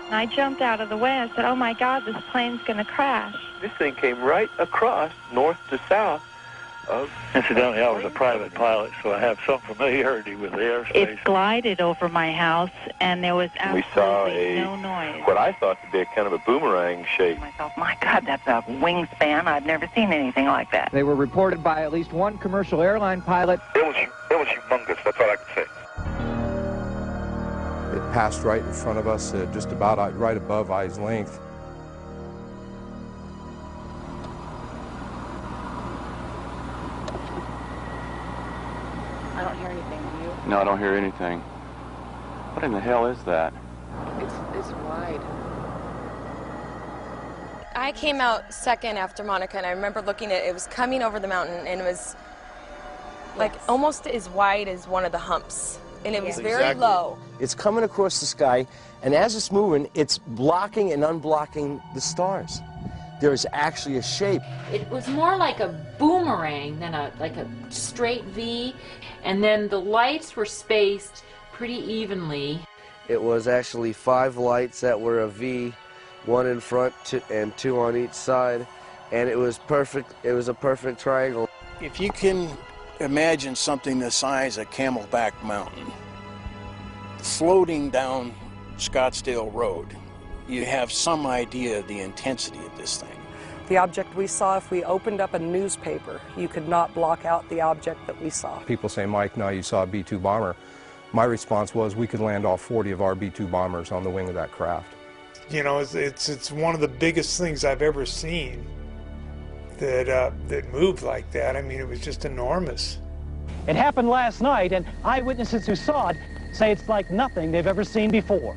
And I jumped out of the way. I said, oh, my God, this plane's going to crash. This thing came right across, north to south. Incidentally, I was a private pilot, so I have some familiarity with the airspace. It glided over my house, and there was absolutely no noise. What I thought to be a kind of a boomerang shape. Myself, my God, that's a wingspan. I've never seen anything like that. They were reported by at least one commercial airline pilot. It was humongous, that's all I can say. It passed right in front of us, just about right above eye's length. I don't hear anything, do you? No, I don't hear anything. What in the hell is that? It's wide. I came out second after Monica, and I remember looking at it. It was coming over the mountain, and it was like almost as wide as one of the humps, and it was very low. It's coming across the sky, and as it's moving, it's blocking and unblocking the stars. There is actually a shape. It was more like a boomerang than like a straight V, and then the lights were spaced pretty evenly. It was actually 5 lights that were a V, 1 in front and 2 on each side, and it was perfect. It was a perfect triangle. If you can imagine something the size of Camelback Mountain floating down Scottsdale Road, you have some idea of the intensity of this thing. The object we saw, if we opened up a newspaper, you could not block out the object that we saw. People say, Mike, now you saw a B-2 bomber. My response was, we could land all 40 of our B-2 bombers on the wing of that craft. You know, it's one of the biggest things I've ever seen that moved like that. I mean, it was just enormous. It happened last night, and eyewitnesses who saw it say it's like nothing they've ever seen before.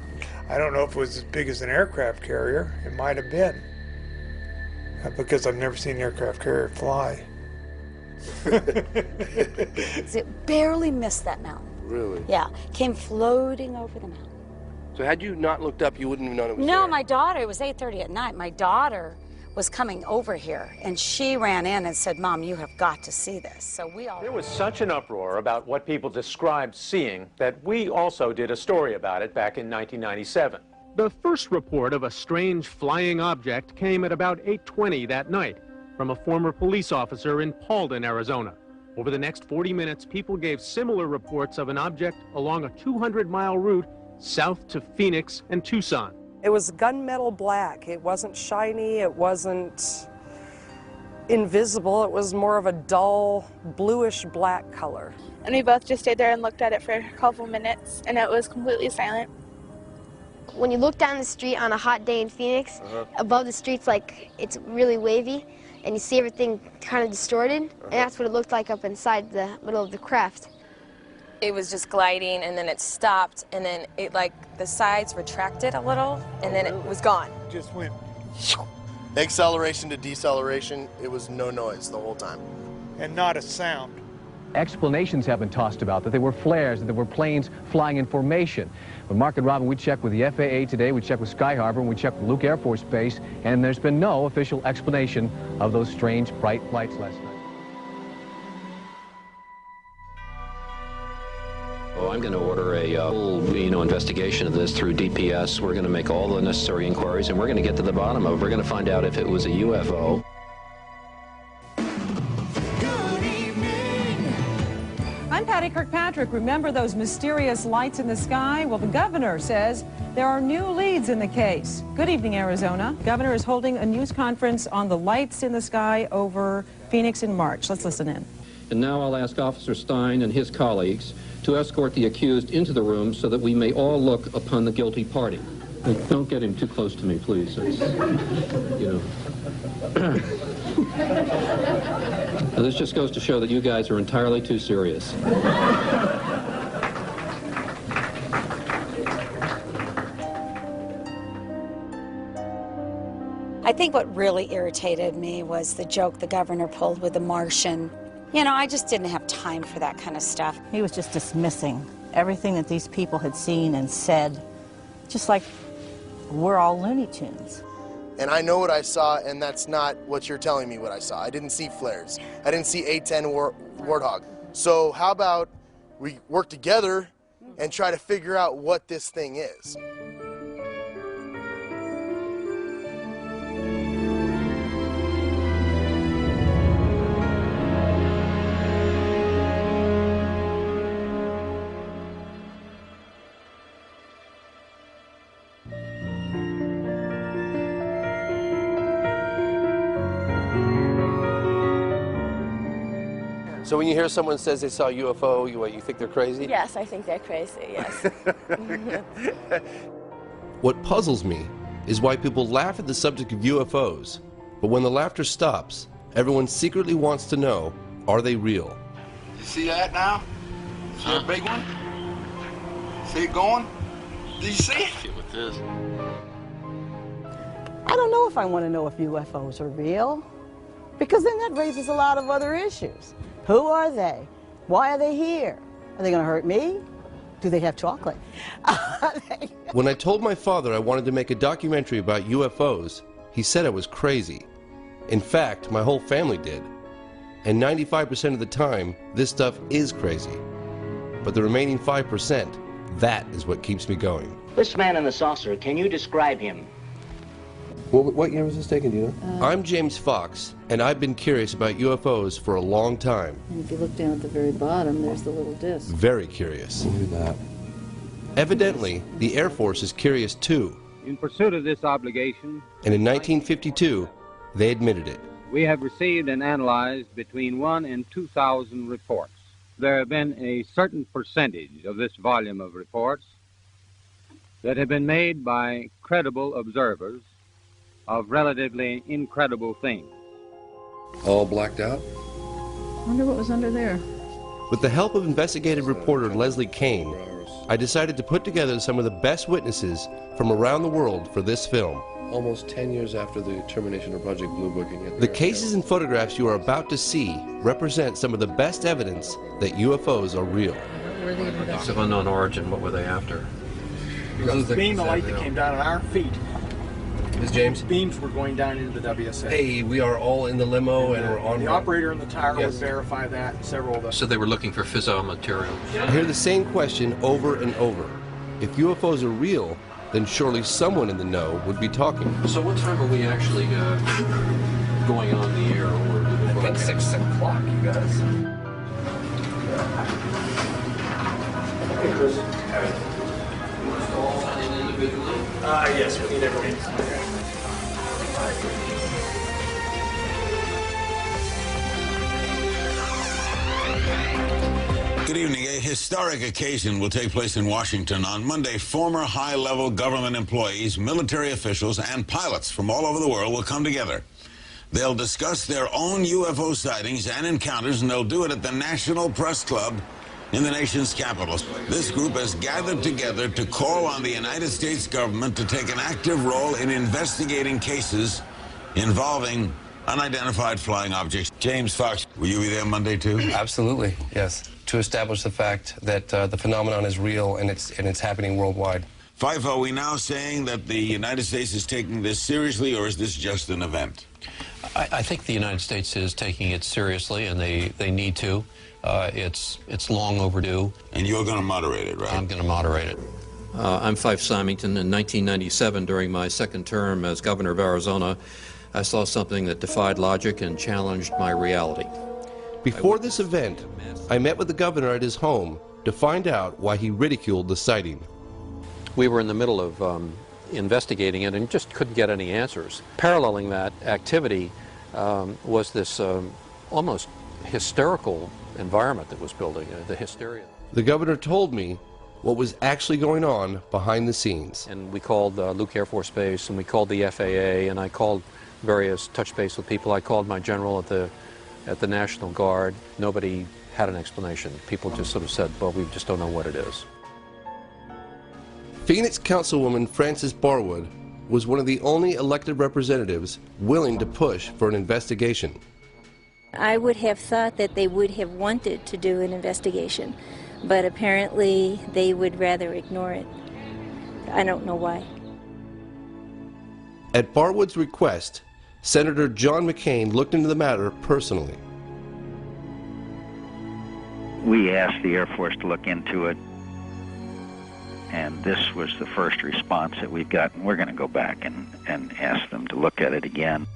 I don't know if it was as big as an aircraft carrier. It might have been, because I've never seen an aircraft carrier fly. It barely missed that mountain. Really? Yeah, came floating over the mountain. So had you not looked up, you wouldn't have known it was there? No, my daughter, it was 8:30 at night. My daughter was coming over here, and she ran in and said, Mom, you have got to see this. So we all... There was such an uproar about what people described seeing that we also did a story about it back in 1997. The first report of a strange flying object came at about 8:20 that night from a former police officer in Paulden, Arizona. Over the next 40 minutes, people gave similar reports of an object along a 200-mile route south to Phoenix and Tucson. It was gunmetal black. It wasn't shiny. It wasn't invisible. It was more of a dull bluish black color. And we both just stayed there and looked at it for a couple minutes, and it was completely silent. When you look down the street on a hot day in Phoenix, above the street's like it's really wavy, and you see everything kind of distorted, and that's what it looked like up inside the middle of the craft. It was just gliding, and then it stopped, and then it, like, the sides retracted a little, and then it was gone. Just went. Acceleration to deceleration, it was no noise the whole time. And not a sound. Explanations have been tossed about that they were flares, that there were planes flying in formation. But Mark and Robin, we checked with the FAA today, we checked with Sky Harbor, and we checked with Luke Air Force Base, and there's been no official explanation of those strange bright lights last night. Well, I'm going to order a full, investigation of this through DPS. We're going to make all the necessary inquiries, and we're going to get to the bottom of it. We're going to find out if it was a UFO. I'm Patty Kirkpatrick. Remember those mysterious lights in the sky? Well, the governor says there are new leads in the case. Good evening, Arizona. Governor is holding a news conference on the lights in the sky over Phoenix in March. Let's listen in. And now I'll ask Officer Stein and his colleagues to escort the accused into the room so that we may all look upon the guilty party. Don't get him too close to me, please. It's, Now, this just goes to show that you guys are entirely too serious. I think what really irritated me was the joke the governor pulled with the Martian. I just didn't have time for that kind of stuff. He was just dismissing everything that these people had seen and said, just like we're all Looney Tunes. And I know what I saw, and that's not what you're telling me what I saw. I didn't see flares. I didn't see A-10 Warthog. So how about we work together and try to figure out what this thing is? So when you hear someone says they saw a UFO, you think they're crazy? Yes, I think they're crazy, yes. What puzzles me is why people laugh at the subject of UFOs, but when the laughter stops, everyone secretly wants to know, are they real? You see that now? See that big one? See it going? Do you see it? See what this? I don't know if I want to know if UFOs are real, because then that raises a lot of other issues. Who are they? Why are they here? Are they going to hurt me? Do they have chocolate? When I told my father I wanted to make a documentary about UFOs, he said I was crazy. In fact, my whole family did. And 95% of the time, this stuff is crazy. But the remaining 5%, that is what keeps me going. This man in the saucer, can you describe him? What year was this taken, do you know? I'm James Fox, and I've been curious about UFOs for a long time. And if you look down at the very bottom, there's the little disc. Very curious. Look at that. Evidently, the Air Force is curious too. In pursuit of this obligation, And in 1952, they admitted it. we have received and analyzed between 1,000 and 2,000 reports. There have been a certain percentage of this volume of reports that have been made by credible observers of relatively incredible things. All blacked out? Wonder what was under there. With the help of investigative reporter Leslie Kane, I decided to put together some of the best witnesses from around the world for this film. Almost 10 years after the termination of Project Blue Book. The cases and photographs you are about to see represent some of the best evidence that UFOs are real. Objects of unknown origin, what were they after? This is the beam of light that came down at our feet. Ms. James? Beams were going down into the WSA. Hey, we are all in the limo and we're on. The operator in the tower would verify that, and several of us. So they were looking for fissile material. I hear the same question over and over. If UFOs are real, then surely someone in the know would be talking. So what time are we actually going on the air? Or I think 6 o'clock, you guys. Hey, Chris. You want us to all sign in individually? Yes, we need everyone. Good evening. A historic occasion will take place in Washington on Monday. Former high-level government employees, military officials, and pilots from all over the world will come together. They'll discuss their own UFO sightings and encounters, and they'll do it at the National Press Club in the nation's capital. This group has gathered together to call on the United States government to take an active role in investigating cases involving unidentified flying objects. James Fox, will you be there Monday too? Absolutely, yes. To establish the fact that the phenomenon is real and it's happening worldwide. Fife, are we now saying that the United States is taking this seriously, or is this just an event? I think the United States is taking it seriously, and they need to. It's long overdue. And you're going to moderate it, right? I'm going to moderate it. I'm Fife Symington. In 1997, during my second term as governor of Arizona, I saw something that defied logic and challenged my reality. Before this event, I met with the governor at his home to find out why he ridiculed the sighting. We were in the middle of investigating it and just couldn't get any answers. Paralleling that activity was this almost hysterical environment that was building, the hysteria. The governor told me what was actually going on behind the scenes. And we called Luke Air Force Base, and we called the FAA, and I called various touch base with people. I called my general at the National Guard. Nobody had an explanation. People just sort of said, well, we just don't know what it is. Phoenix Councilwoman Frances Barwood was one of the only elected representatives willing to push for an investigation. I would have thought that they would have wanted to do an investigation, but apparently they would rather ignore it. I don't know why. At Barwood's request, Senator John McCain looked into the matter personally. We asked the Air Force to look into it, and this was the first response that we've gotten. We're going to go back and ask them to look at it again.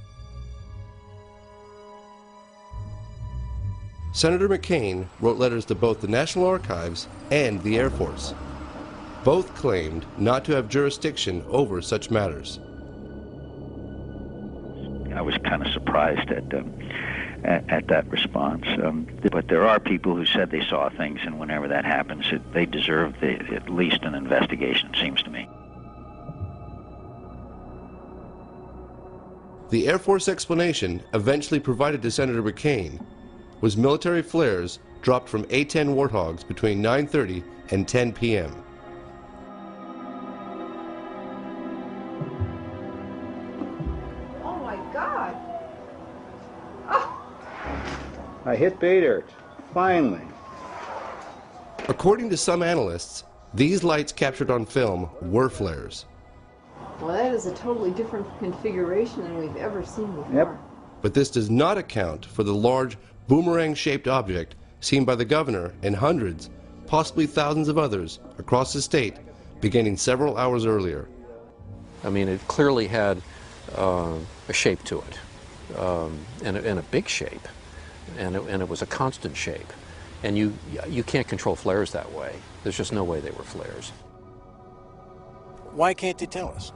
Senator McCain wrote letters to both the National Archives and the Air Force. Both claimed not to have jurisdiction over such matters. I was kind of surprised at at that response. But there are people who said they saw things, and whenever that happens, they deserve at least an investigation, it seems to me. The Air Force explanation eventually provided to Senator McCain was military flares dropped from A-10 Warthogs between 9:30 and 10 p.m. Oh my God! I hit pay dirt, finally. According to some analysts, these lights captured on film were flares. Well, that is a totally different configuration than we've ever seen before. Yep. But this does not account for the large boomerang-shaped object seen by the governor and hundreds, possibly thousands of others across the state beginning several hours earlier. I mean, it clearly had a shape to it, and a big shape, and it was a constant shape. And you can't control flares that way. There's just no way they were flares. Why can't they tell us?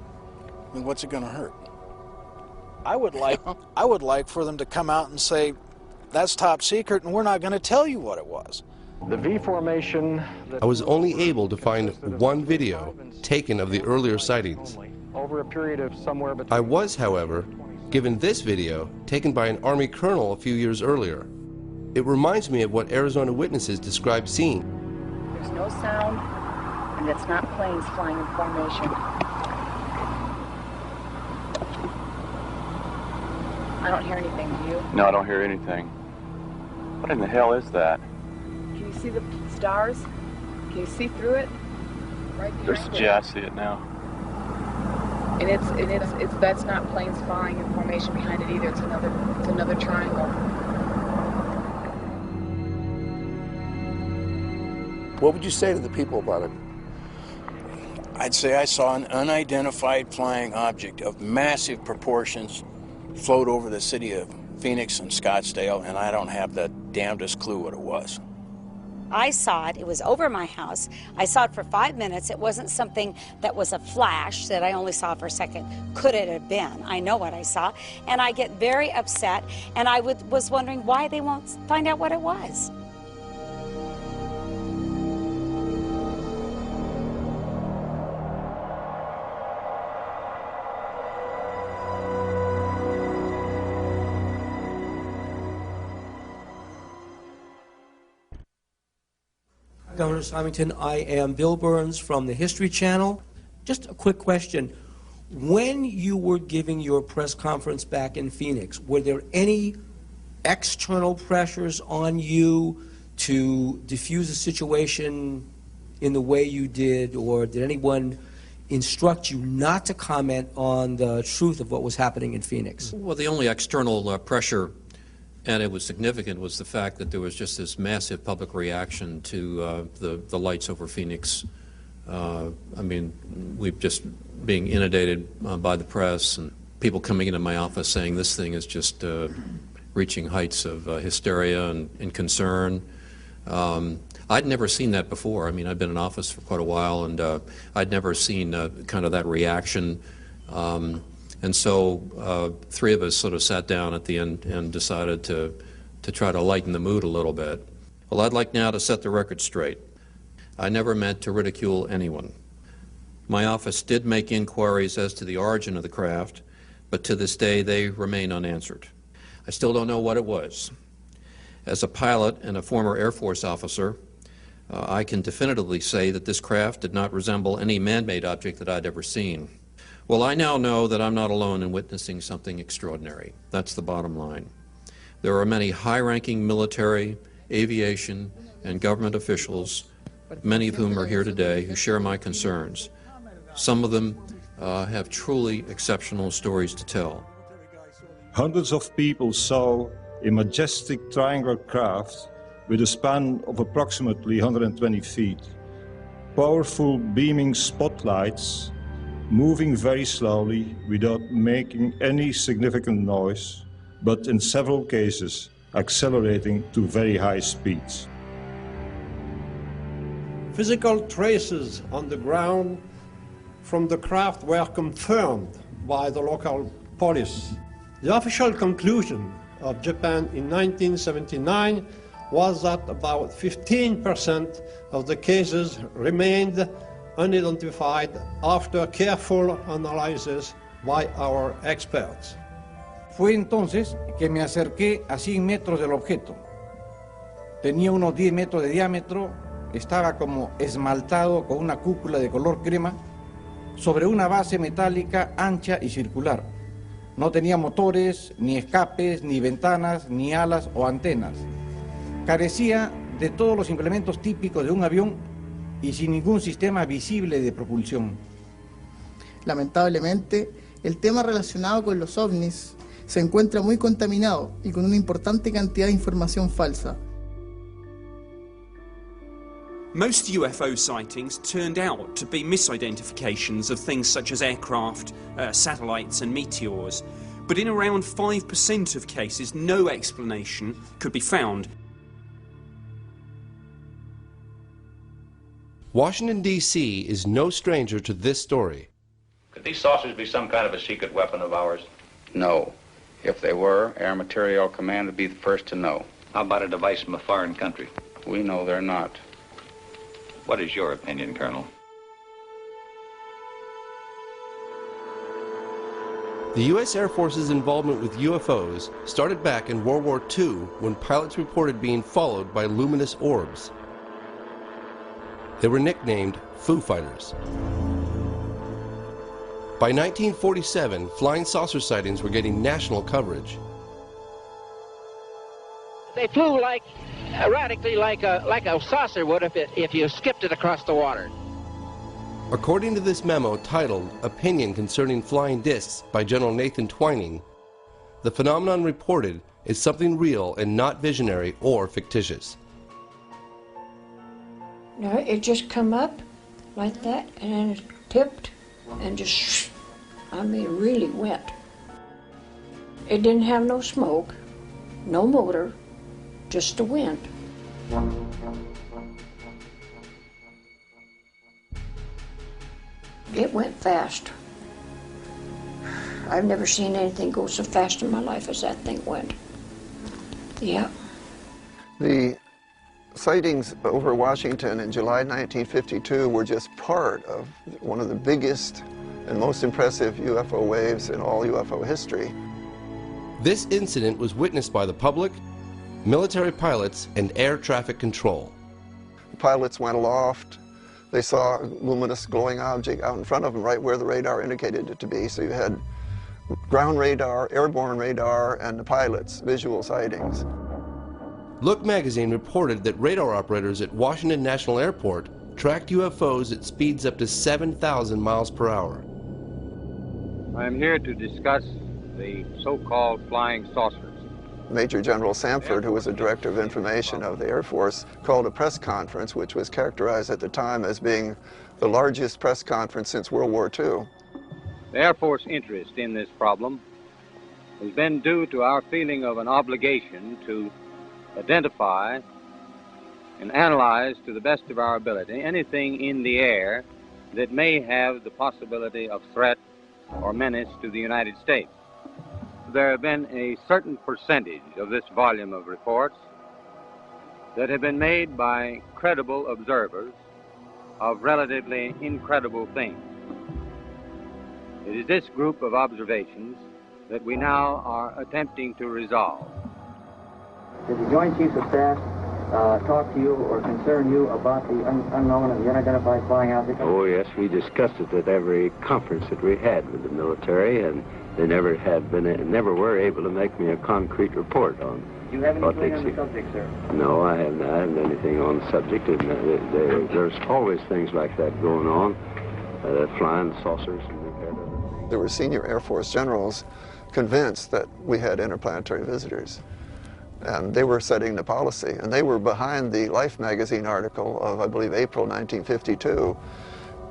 I mean, what's it going to hurt? I would like for them to come out and say, that's top secret, and we're not going to tell you what it was. The V formation. I was only able to find one video taken of the earlier sightings. Over a period of somewhere between. I was, however, given this video taken by an Army colonel a few years earlier. It reminds me of what Arizona witnesses described seeing. There's no sound, and it's not planes flying in formation. I don't hear anything, do you? No, I don't hear anything. What in the hell is that? Can you see the stars? Can you see through it? Right behind it. Yeah, I see it now. And it's that's not planes flying in formation behind it either. It's another triangle. What would you say to the people about it? I'd say I saw an unidentified flying object of massive proportions float over the city of Phoenix and Scottsdale, and I don't have the damnedest clue what it was. I saw it. It was over my house. I saw it for 5 minutes. It wasn't something that was a flash that I only saw for a second. Could it have been? I know what I saw, and I get very upset, and I was wondering why they won't find out what it was. Governor Symington, I am Bill Burns from the History Channel. Just a quick question. When you were giving your press conference back in Phoenix, were there any external pressures on you to diffuse the situation in the way you did, or did anyone instruct you not to comment on the truth of what was happening in Phoenix? Well, the only external pressure, and it was significant, was the fact that there was just this massive public reaction to the lights over Phoenix. I mean, we've just being inundated by the press and people coming into my office saying this thing is just reaching heights of hysteria and concern. I'd never seen that before. I mean, I've been in office for quite a while, and I'd never seen kind of that reaction. And so three of us sort of sat down at the end and decided to try to lighten the mood a little bit. Well, I'd like now to set the record straight. I never meant to ridicule anyone. My office did make inquiries as to the origin of the craft, but to this day they remain unanswered. I still don't know what it was. As a pilot and a former Air Force officer, I can definitively say that this craft did not resemble any man-made object that I'd ever seen. Well, I now know that I'm not alone in witnessing something extraordinary. That's the bottom line. There are many high-ranking military, aviation, and government officials, many of whom are here today, who share my concerns. Some of them have truly exceptional stories to tell. Hundreds of people saw a majestic triangular craft with a span of approximately 120 feet. Powerful beaming spotlights moving very slowly without making any significant noise, but in several cases accelerating to very high speeds. Physical traces on the ground from the craft were confirmed by the local police. The official conclusion of Japan in 1979 was that about 15% of the cases remained unidentified after careful analysis by our experts. Fue entonces que me acerqué a 100 metros del objeto. Tenía unos 10 metros de diámetro, estaba como esmaltado con una cúpula de color crema sobre una base metálica ancha y circular. No tenía motores, ni escapes, ni ventanas, ni alas o antenas. Carecía de todos los implementos típicos de un avión y sin ningún sistema visible de propulsión. Lamentablemente, el tema relacionado con los ovnis se encuentra muy contaminado y con una importante cantidad de información falsa. Most UFO sightings turned out to be misidentifications of things such as aircraft, satellites and meteors. But in around 5% of cases, no explanation could be found. Washington, D.C. is no stranger to this story. Could these saucers be some kind of a secret weapon of ours? No. If they were, Air Materiel Command would be the first to know. How about a device from a foreign country? We know they're not. What is your opinion, Colonel? The U.S. Air Force's involvement with UFOs started back in World War II when pilots reported being followed by luminous orbs. They were nicknamed Foo Fighters. By 1947, flying saucer sightings were getting national coverage. They flew erratically like a saucer would if you skipped it across the water. According to this memo titled Opinion Concerning Flying Discs by General Nathan Twining, the phenomenon reported is something real and not visionary or fictitious. No, it just come up like that and then it tipped and just, I mean, really went. It didn't have no smoke, no motor, just the wind. It went fast. I've never seen anything go so fast in my life as that thing went. Yeah. The sightings over Washington in July 1952 were just part of one of the biggest and most impressive UFO waves in all UFO history. This incident was witnessed by the public, military pilots, and air traffic control. The pilots went aloft. They saw a luminous glowing object out in front of them right where the radar indicated it to be. So you had ground radar, airborne radar, and the pilots' visual sightings. Look magazine reported that radar operators at Washington National Airport tracked UFOs at speeds up to 7,000 miles per hour. I am here to discuss the so-called flying saucers. Major General Samford, who was the Director of Information of the Air Force, called a press conference, which was characterized at the time as being the largest press conference since World War II. The Air Force interest in this problem has been due to our feeling of an obligation to identify and analyze to the best of our ability anything in the air that may have the possibility of threat or menace to the United States. There have been a certain percentage of this volume of reports that have been made by credible observers of relatively incredible things. It is this group of observations that we now are attempting to resolve. Did the Joint Chiefs of Staff talk to you or concern you about the unknown and the unidentified flying object? Oh, yes, we discussed it at every conference that we had with the military, and they never were able to make me a concrete report on Do you have what anything they'd on the see. subject, sir? No, I haven't anything on the subject, and there's always things like that going on, flying saucers. There were senior Air Force generals convinced that we had interplanetary visitors. And they were setting the policy. And they were behind the Life magazine article of, I believe, April 1952,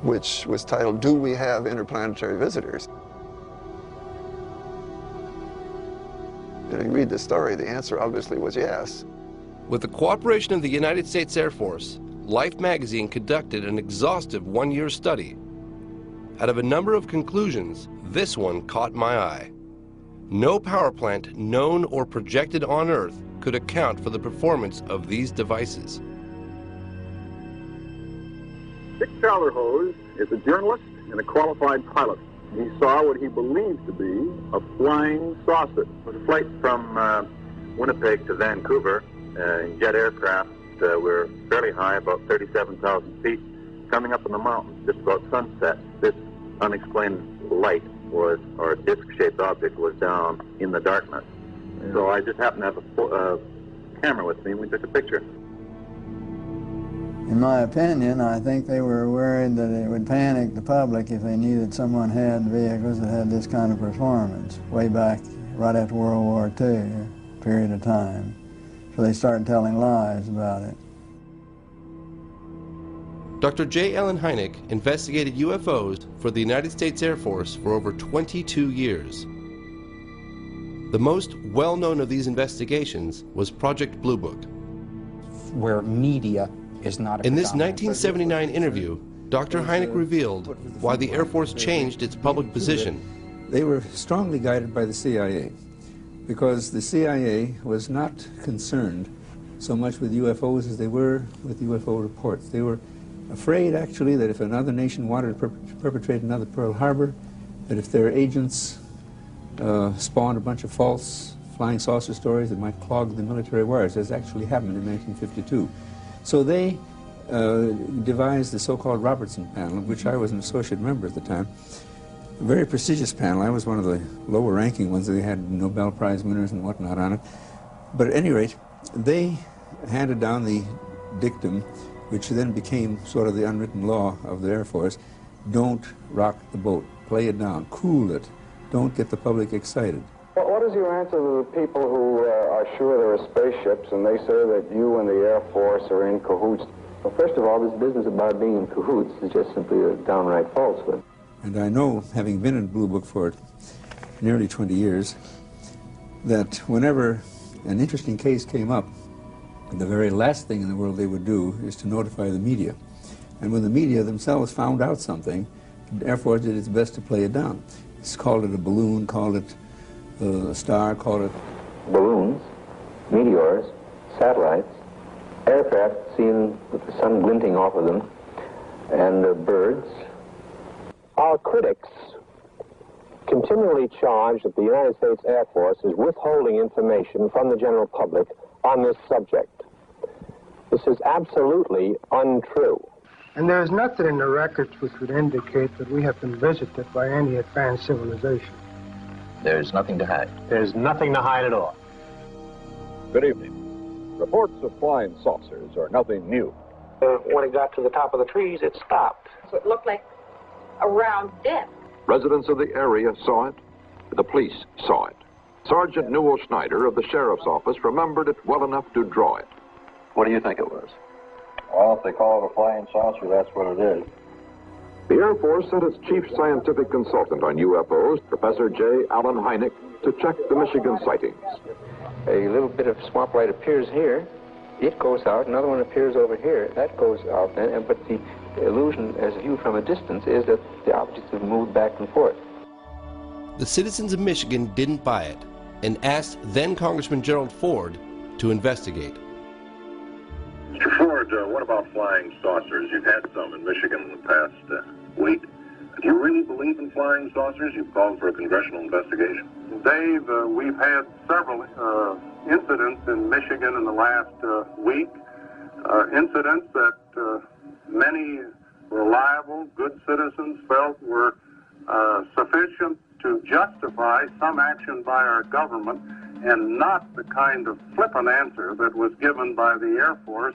which was titled, "Do We Have Interplanetary Visitors?" If you read the story, the answer obviously was yes. With the cooperation of the United States Air Force, Life magazine conducted an exhaustive one-year study. Out of a number of conclusions, this one caught my eye. No power plant known or projected on Earth could account for the performance of these devices. Dick Calderhose is a journalist and a qualified pilot. He saw what he believed to be a flying saucer. It was a flight from Winnipeg to Vancouver in jet aircraft. We're fairly high, about 37,000 feet, coming up in the mountains just about sunset. This unexplained light was, or a disc-shaped object, was down in the darkness. Yeah. So I just happened to have a camera with me, and we took a picture. In my opinion, I think they were worried that it would panic the public if they knew that someone had vehicles that had this kind of performance way back right after World War II, period of time. So they started telling lies about it. Dr. J. Allen Hynek investigated UFOs for the United States Air Force for over 22 years. The most well-known of these investigations was Project Blue Book. Where media is not a In this 1979 interview, Dr. Hynek revealed why the Air Force changed its public position. They were strongly guided by the CIA, because the CIA was not concerned so much with UFOs as they were with UFO reports. They were afraid, actually, that if another nation wanted to perpetrate another Pearl Harbor, that if their agents spawned a bunch of false flying saucer stories that might clog the military wires, as actually happened in 1952. So they devised the so-called Robertson panel, of which I was an associate member at the time. A very prestigious panel. I was one of the lower-ranking ones. They had Nobel Prize winners and whatnot on it. But at any rate, they handed down the dictum, which then became sort of the unwritten law of the Air Force: don't rock the boat, play it down, cool it, don't get the public excited. Well, what is your answer to the people who are sure there are spaceships and they say that you and the Air Force are in cahoots? Well, first of all, this business about being in cahoots is just simply a downright falsehood. And I know, having been in Blue Book for nearly 20 years, that whenever an interesting case came up, the very last thing in the world they would do is to notify the media. And when the media themselves found out something, the Air Force did its best to play it down. It's called it a balloon, called it a star, called it... Balloons, meteors, satellites, aircraft seen with the sun glinting off of them, and birds. Our critics continually charge that the United States Air Force is withholding information from the general public on this subject. This is absolutely untrue. And there is nothing in the records which would indicate that we have been visited by any advanced civilization. There's nothing to hide. There's nothing to hide at all. Good evening. Reports of flying saucers are nothing new. When it got to the top of the trees, it stopped. So it looked like a round disc. Residents of the area saw it. The police saw it. Sergeant Newell Schneider of the Sheriff's Office remembered it well enough to draw it. What do you think it was? Well, if they call it a flying saucer, that's what it is. The Air Force sent its chief scientific consultant on UFOs, Professor J. Allen Hynek, to check the Michigan sightings. A little bit of swamp light appears here. It goes out. Another one appears over here. That goes out. But the illusion, as viewed from a distance, is that the objects have moved back and forth. The citizens of Michigan didn't buy it and asked then Congressman Gerald Ford to investigate. Mr. Ford, what about flying saucers? You've had some in Michigan in the past week. Do you really believe in flying saucers? You've called for a congressional investigation. Dave, we've had several incidents in Michigan in the last week. Incidents that many reliable, good citizens felt were sufficient to justify some action by our government, and not the kind of flippant answer that was given by the Air Force,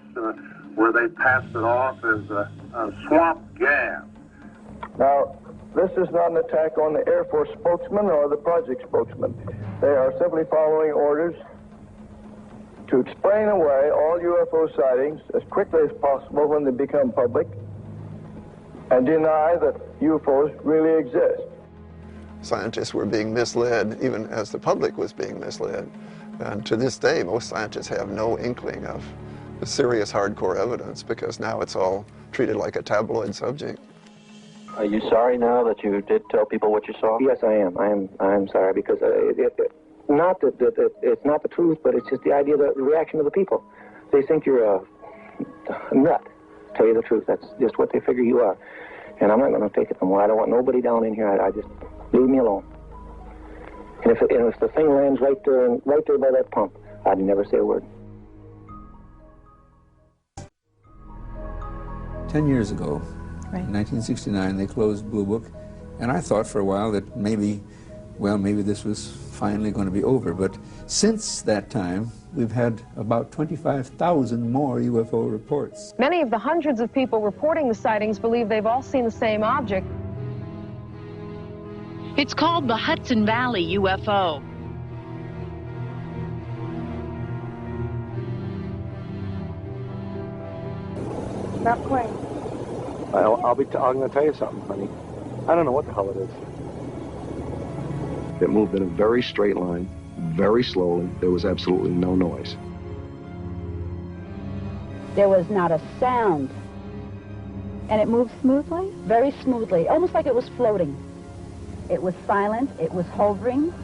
where they passed it off as a swamp gas. Now, this is not an attack on the Air Force spokesman or the project spokesman. They are simply following orders to explain away all UFO sightings as quickly as possible when they become public and deny that UFOs really exist. Scientists were being misled, even as the public was being misled. And to this day, most scientists have no inkling of the serious hardcore evidence, because now it's all treated like a tabloid subject. Are you sorry now that you did tell people what you saw? Yes, I am. I am sorry because not that it's not the truth, but it's just the idea, the reaction of the people. They think you're a nut. Tell you the truth, that's just what they figure you are. And I'm not going to take it no more. I don't want nobody down in here. I just leave me alone. And if the thing lands right there by that pump, I'd never say a word. 10 years ago, in 1969, they closed Blue Book, and I thought for a while that maybe this was finally going to be over. But since that time, we've had about 25,000 more UFO reports. Many of the hundreds of people reporting the sightings believe they've all seen the same object. It's called the Hudson Valley UFO. Stop playing. I'm going to tell you something, honey. I don't know what the hell it is. It moved in a very straight line, very slowly. There was absolutely no noise. There was not a sound. And it moved smoothly? Very smoothly, almost like it was floating. It was silent, it was hovering.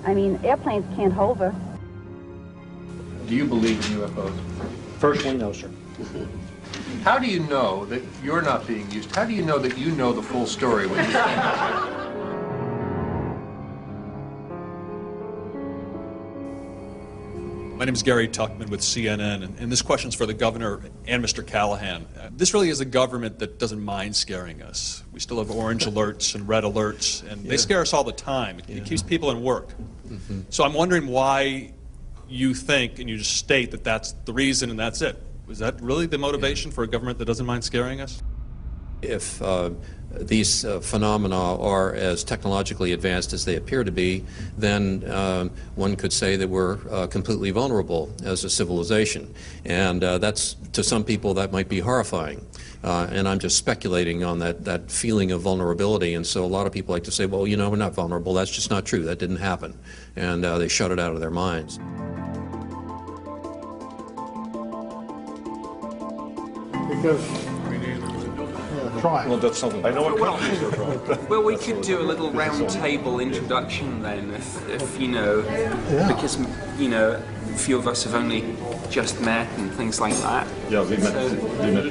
I mean, airplanes can't hover. Do you believe in UFOs? Personally, no, sir. How do you know that you're not being used? How do you know that you know the full story when you stand? My name is Gary Tuckman with CNN, and this question's for the governor and Mr. Callahan. This really is a government that doesn't mind scaring us. We still have orange alerts and red alerts, and they scare us all the time. It keeps people in work. So I'm wondering why you think, and you just state that that's the reason and that's it. Is that really the motivation for a government that doesn't mind scaring us? If these phenomena are as technologically advanced as they appear to be, then one could say that we're completely vulnerable as a civilization. And that's, to some people, that might be horrifying. And I'm just speculating on that feeling of vulnerability. And so a lot of people like to say, well, you know, we're not vulnerable. That's just not true. That didn't happen. And they shut it out of their minds. Because try. Well, that's something. I know what companies are trying. Well, we could do a little round table introduction then, if you know, because, you know, a few of us have only just met and things like that. Yeah, we met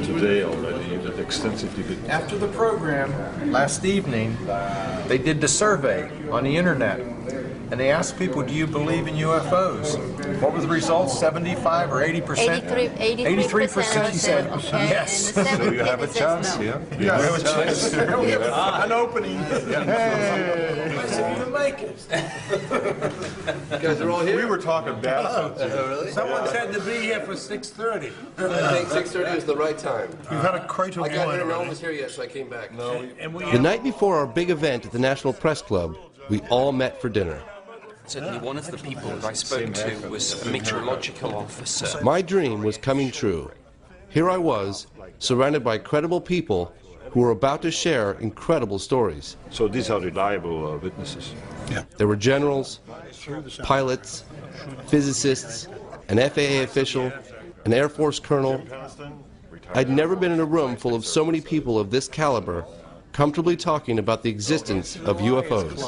today already, extensively. After the program, last evening, they did the survey on the internet. And they asked people, do you believe in UFOs? What were the results, 75 or 80%? 83% said yes. So you have a chance, yeah? We have a chance. We have an opening. Hey. I said, you make it. You guys are all here? We were talking bad. Really? Someone said to be here for 6:30. I think 6:30 is the right time. We've had a crate of wine. I got here, no one was here yet, so I came back. No. The night before our big event at the National Press Club, we all met for dinner. Certainly one of the people that I spoke to was a meteorological officer. My dream was coming true. Here I was, surrounded by credible people who were about to share incredible stories. So these are reliable witnesses. Yeah. There were generals, pilots, physicists, an FAA official, an Air Force colonel. I'd never been in a room full of so many people of this caliber comfortably talking about the existence of UFOs.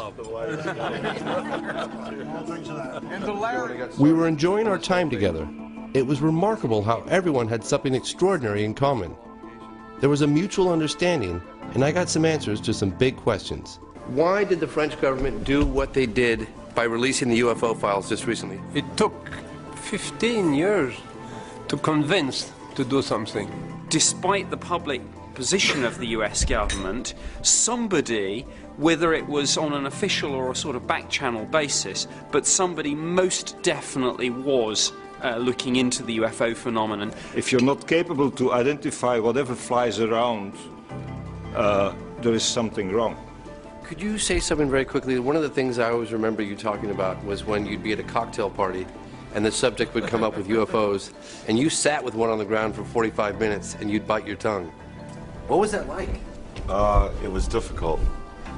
We were enjoying our time together. It was remarkable how everyone had something extraordinary in common. There was a mutual understanding, and I got some answers to some big questions. Why did the French government do what they did by releasing the UFO files just recently? It took 15 years to convince to do something. Despite the public position of the US government, somebody, whether it was on an official or a sort of back-channel basis, but somebody most definitely was looking into the UFO phenomenon. If you're not capable to identify whatever flies around, there is something wrong. Could you say something very quickly? One of the things I always remember you talking about was when you'd be at a cocktail party and the subject would come up with UFOs, and you sat with one on the ground for 45 minutes and you'd bite your tongue. What was that like? It was difficult.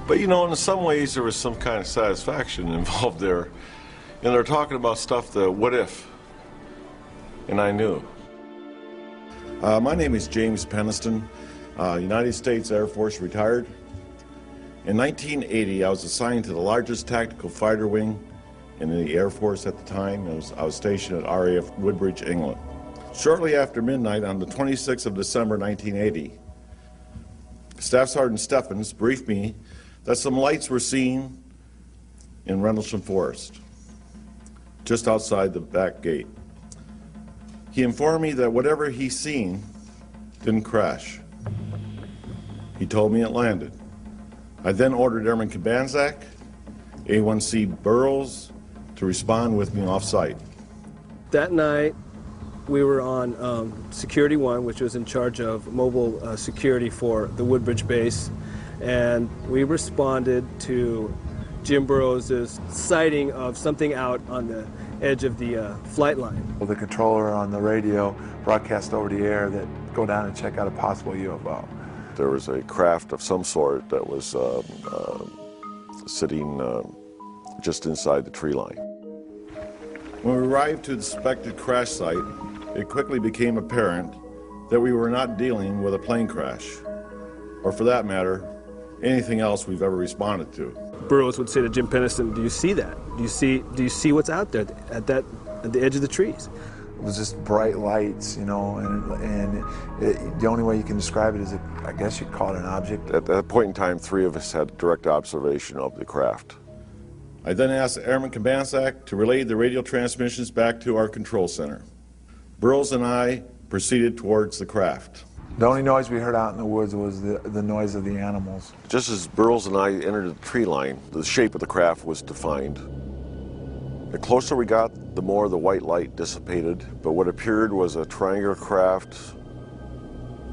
But you know, in some ways there was some kind of satisfaction involved there. And they're talking about stuff, the what if. And I knew. My name is James Peniston, United States Air Force retired. In 1980, I was assigned to the largest tactical fighter wing in the Air Force at the time. I was stationed at RAF Woodbridge, England. Shortly after midnight on the 26th of December 1980, Staff Sergeant Steffens briefed me that some lights were seen in Rendlesham Forest, just outside the back gate. He informed me that whatever he seen didn't crash. He told me it landed. I then ordered Airman Kabanzak, A1C Burroughs, to respond with me off-site. That night, we were on Security 1, which was in charge of mobile security for the Woodbridge base, and we responded to Jim Burroughs' sighting of something out on the edge of the flight line. The controller on the radio broadcast over the air that go down and check out a possible UFO. There was a craft of some sort that was sitting just inside the tree line. When we arrived to the suspected crash site, it quickly became apparent that we were not dealing with a plane crash, or for that matter, anything else we've ever responded to. Burroughs would say to Jim Pennison, "Do you see that? Do you see what's out there at the edge of the trees?" It was just bright lights, you know, and the only way you can describe it is, I guess you'd call it an object. At that point in time, 3 of us had direct observation of the craft. I then asked Airman Kabanzak to relay the radio transmissions back to our control center. Burroughs and I proceeded towards the craft. The only noise we heard out in the woods was the noise of the animals. Just as Burroughs and I entered the tree line, the shape of the craft was defined. The closer we got, the more the white light dissipated, but what appeared was a triangular craft.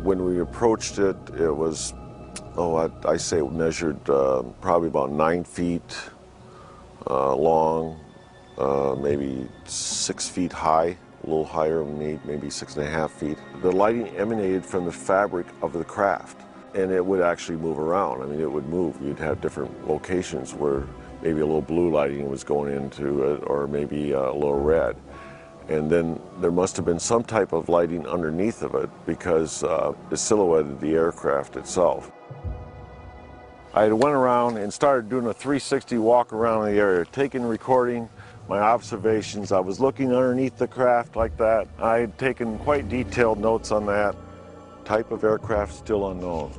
When we approached it, it was, I say it measured probably about 9 feet long, maybe 6 feet high, a little higher than me, maybe 6.5 feet. The lighting emanated from the fabric of the craft, and it would actually move around. I mean, it would move. You'd have different locations where maybe a little blue lighting was going into it, or maybe a little red. And then there must have been some type of lighting underneath of it because it silhouetted the aircraft itself. I went around and started doing a 360 walk around the area, taking, recording my observations. I was looking underneath the craft like that. I had taken quite detailed notes on that. Type of aircraft still unknown.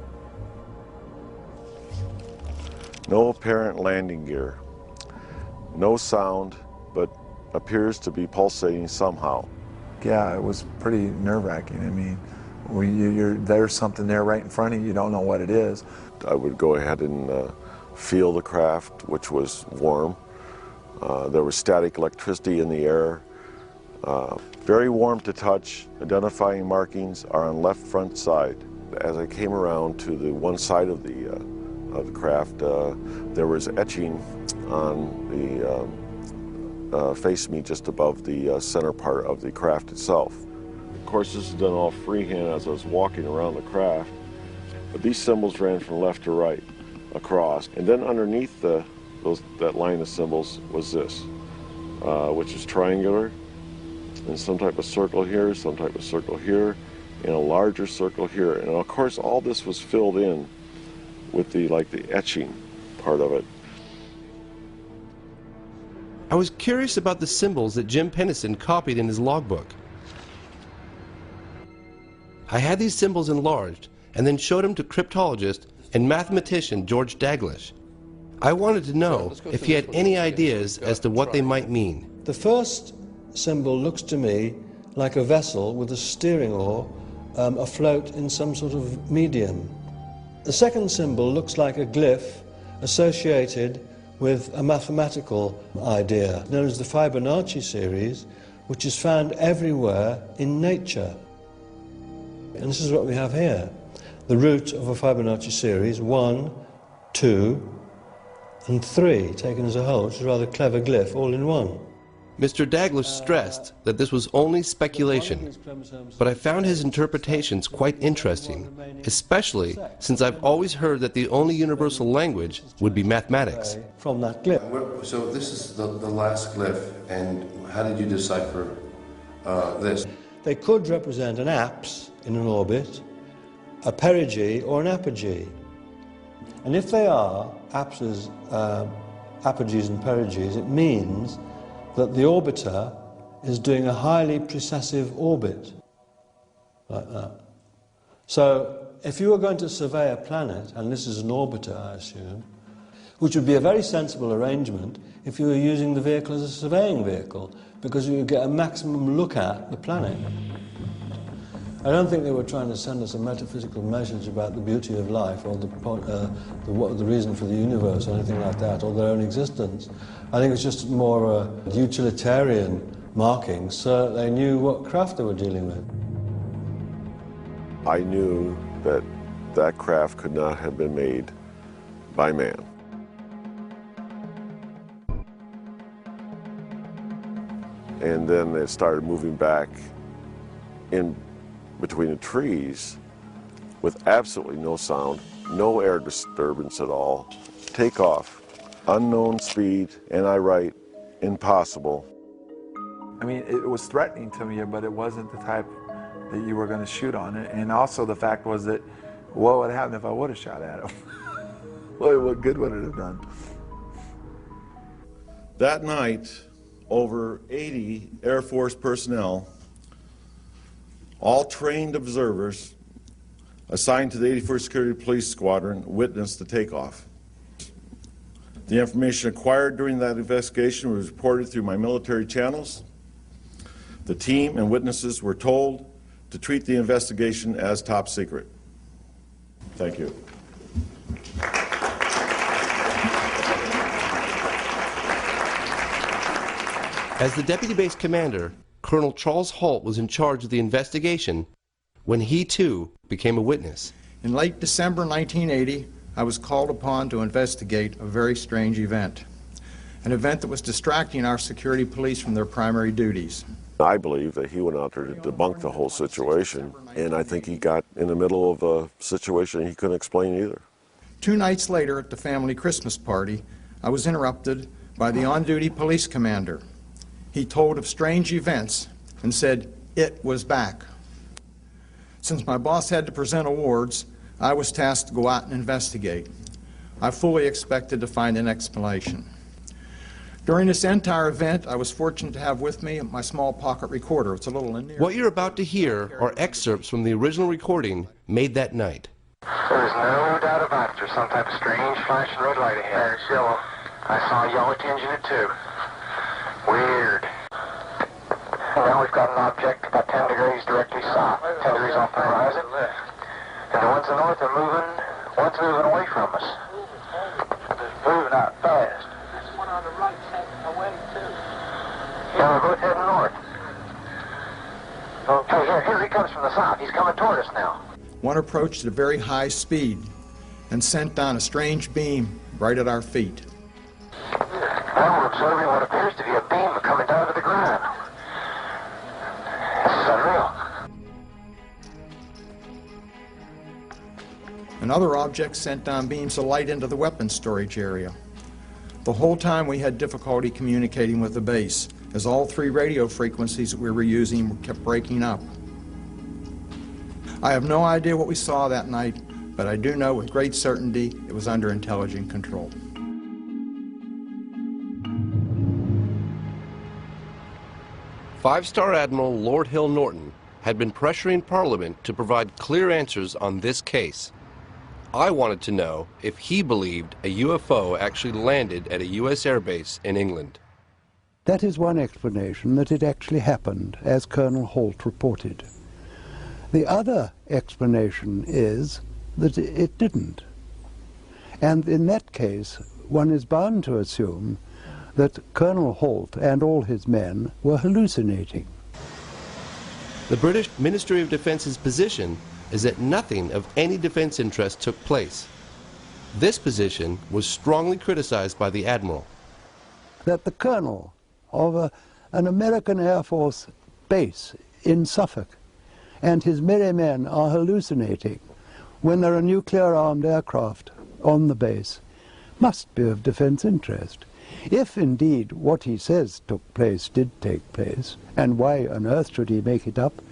No apparent landing gear. No sound, but appears to be pulsating somehow. Yeah, it was pretty nerve-wracking. I mean, there's something there right in front of you, you don't know what it is. I would go ahead and feel the craft, which was warm. There was static electricity in the air. Very warm to touch. Identifying markings are on left front side. As I came around to the one side of the craft, there was etching on the face me just above the center part of the craft itself. Of course, this is done all freehand as I was walking around the craft, but these symbols ran from left to right across, and then underneath that line of symbols was this, which is triangular, and some type of circle here, some type of circle here, and a larger circle here. And of course, all this was filled in with the etching part of it. I was curious about the symbols that Jim Pennison copied in his logbook. I had these symbols enlarged and then showed them to cryptologist and mathematician George Daglish. I wanted to know if he had any ideas as to what they might mean. The first symbol looks to me like a vessel with a steering oar afloat in some sort of medium. The second symbol looks like a glyph associated with a mathematical idea known as the Fibonacci series, which is found everywhere in nature. And this is what we have here. The root of a Fibonacci series, 1, 2, and 3, taken as a whole, which is a rather clever glyph, all in one. Mr. Daglish stressed that this was only speculation, but I found his interpretations quite interesting, especially since I've always heard that the only universal language would be mathematics. From that glyph. So this is the last glyph, and how did you decipher this? They could represent an apse in an orbit, a perigee, or an apogee. And if they are apogees and perigees, it means that the orbiter is doing a highly precessive orbit, like that. So if you were going to survey a planet, and this is an orbiter, I assume, which would be a very sensible arrangement if you were using the vehicle as a surveying vehicle, because you would get a maximum look at the planet. I don't think they were trying to send us a metaphysical message about the beauty of life or the reason for the universe or anything like that, or their own existence. I think it's just more a utilitarian marking so that they knew what craft they were dealing with. I knew that that craft could not have been made by man. And then it started moving back in between the trees with absolutely no sound, no air disturbance at all. Takeoff, unknown speed, and I write, impossible. I mean, it was threatening to me, but it wasn't the type that you were going to shoot on it. And also the fact was that, what would happen if I would have shot at him? What good would it have done? That night, over 80 Air Force personnel, all trained observers assigned to the 81st Security Police Squadron, witnessed the takeoff. The information acquired during that investigation was reported through my military channels. The team and witnesses were told to treat the investigation as top secret. Thank you. As the deputy base commander, Colonel Charles Holt was in charge of the investigation when he too became a witness. In late December 1980, I was called upon to investigate a very strange event. An event that was distracting our security police from their primary duties. I believe that he went out there to debunk the whole situation, and I think he got in the middle of a situation he couldn't explain either. 2 nights later at the family Christmas party, I was interrupted by the on-duty police commander. He told of strange events and said it was back. Since my boss had to present awards, I was tasked to go out and investigate. I fully expected to find an explanation. During this entire event, I was fortunate to have with me my small pocket recorder. It's a little in there. What you're about to hear are excerpts from the original recording made that night. There's no doubt about it. There's some type of strange flashing red light ahead. It's yellow. I saw a yellow tinge in it too. Weird. Now we've got an object about 10 degrees directly south, 10 degrees off the horizon. And the ones in the north are moving, one's moving away from us. It's moving out fast. There's one on the right heading away too. Yeah, we're both heading north. Okay, here he comes from the south. He's coming toward us now. One approached at a very high speed and sent down a strange beam right at our feet. Now we're observing what appears to be a beam coming down to the ground. This is unreal. Another object sent down beams of light into the weapons storage area. The whole time we had difficulty communicating with the base, as all 3 radio frequencies that we were using kept breaking up. I have no idea what we saw that night, but I do know with great certainty it was under intelligent control. Five-star Admiral Lord Hill Norton had been pressuring Parliament to provide clear answers on this case. I wanted to know if he believed a UFO actually landed at a U.S. airbase in England. That is one explanation, that it actually happened, as Colonel Holt reported. The other explanation is that it didn't. And in that case, one is bound to assume that Colonel Holt and all his men were hallucinating. The British Ministry of Defence's position is that nothing of any defense interest took place. This position was strongly criticized by the Admiral. That the colonel of an American Air Force base in Suffolk and his merry men are hallucinating when there are nuclear-armed aircraft on the base must be of defense interest. If indeed what he says took place did take place, and why on earth should he make it up,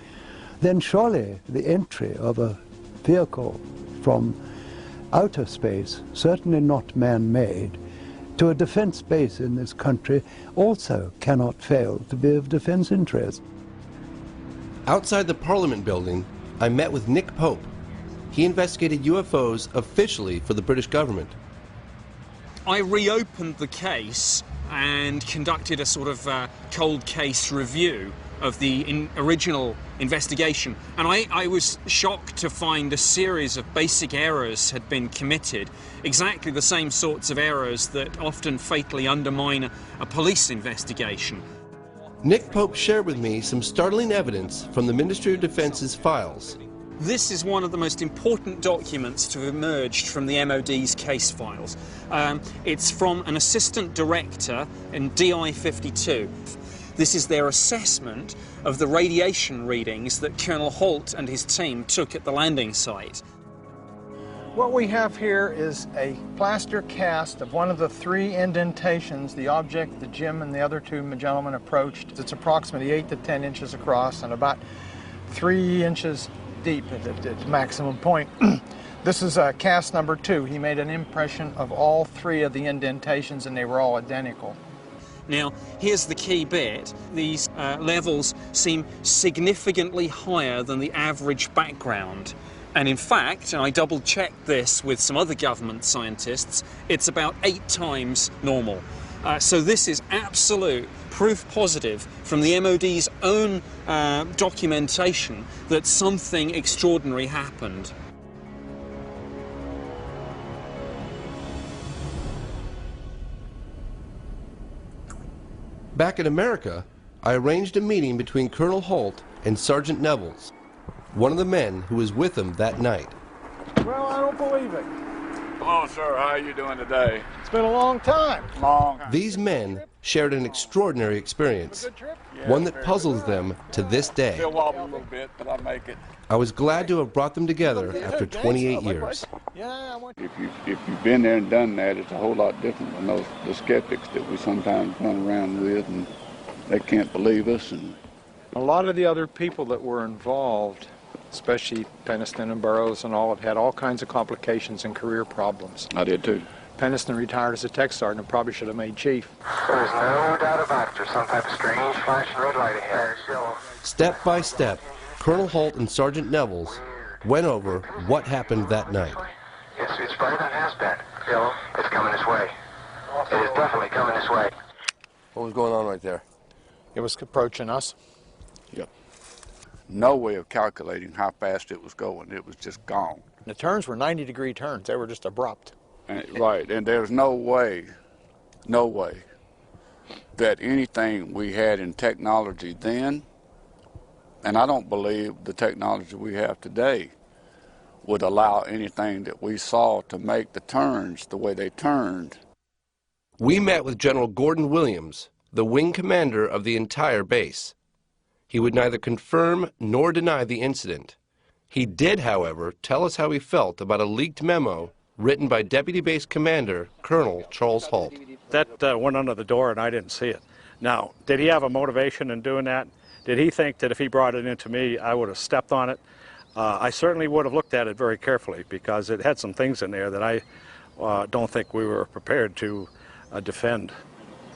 then surely the entry of a vehicle from outer space, certainly not man-made, to a defense base in this country also cannot fail to be of defense interest. Outside the Parliament building, I met with Nick Pope. He investigated UFOs officially for the British government. I reopened the case and conducted a sort of cold case review of the original investigation, and I was shocked to find a series of basic errors had been committed, exactly the same sorts of errors that often fatally undermine a police investigation. Nick Pope shared with me some startling evidence from the Ministry of Defense's files. This is one of the most important documents to have emerged from the MOD's case files. It's from an assistant director in DI 52. This is their assessment of the radiation readings that Colonel Holt and his team took at the landing site. What we have here is a plaster cast of one of the 3 indentations the object that Jim and the other 2 gentlemen approached. It's approximately 8 to 10 inches across and about 3 inches deep at its maximum point. This is cast number 2. He made an impression of all 3 of the indentations and they were all identical. Now, here's the key bit. These levels seem significantly higher than the average background. And in fact, and I double-checked this with some other government scientists, it's about 8 times normal. So this is absolute proof positive from the MOD's own documentation that something extraordinary happened. Back in America, I arranged a meeting between Colonel Holt and Sergeant Nevels, one of the men who was with him that night. Well, I don't believe it. Hello, sir. How are you doing today? It's been a long time. These men shared an extraordinary experience, one that puzzles them to this day. Still wobble a little bit, but I make it. I was glad to have brought them together after 28 years. If you've been there and done that, it's a whole lot different than the skeptics that we sometimes run around with, and they can't believe us. And a lot of the other people that were involved, especially Peniston and Burroughs and all, have had all kinds of complications and career problems. I did too. Peniston retired as a tech sergeant and probably should have made chief. There's no doubt about it. There's some type of strange flashing red light ahead. Step by step, Colonel Holt and Sergeant Nevels went over what happened that night. It's brighter than it has been. Phil, it's coming this way. It is definitely coming this way. What was going on right there? It was approaching us. Yep. No way of calculating how fast it was going. It was just gone. The turns were 90-degree turns. They were just abrupt. Right, and there's no way that anything we had in technology then, and I don't believe the technology we have today would allow anything that we saw to make the turns the way they turned. We met with General Gordon Williams, the wing commander of the entire base. He would neither confirm nor deny the incident. He did, however, tell us how he felt about a leaked memo written by Deputy Base Commander Colonel Charles Holt. That went under the door and I didn't see it. Now, did he have a motivation in doing that? Did he think that if he brought it into me, I would have stepped on it? I certainly would have looked at it very carefully because it had some things in there that I don't think we were prepared to defend.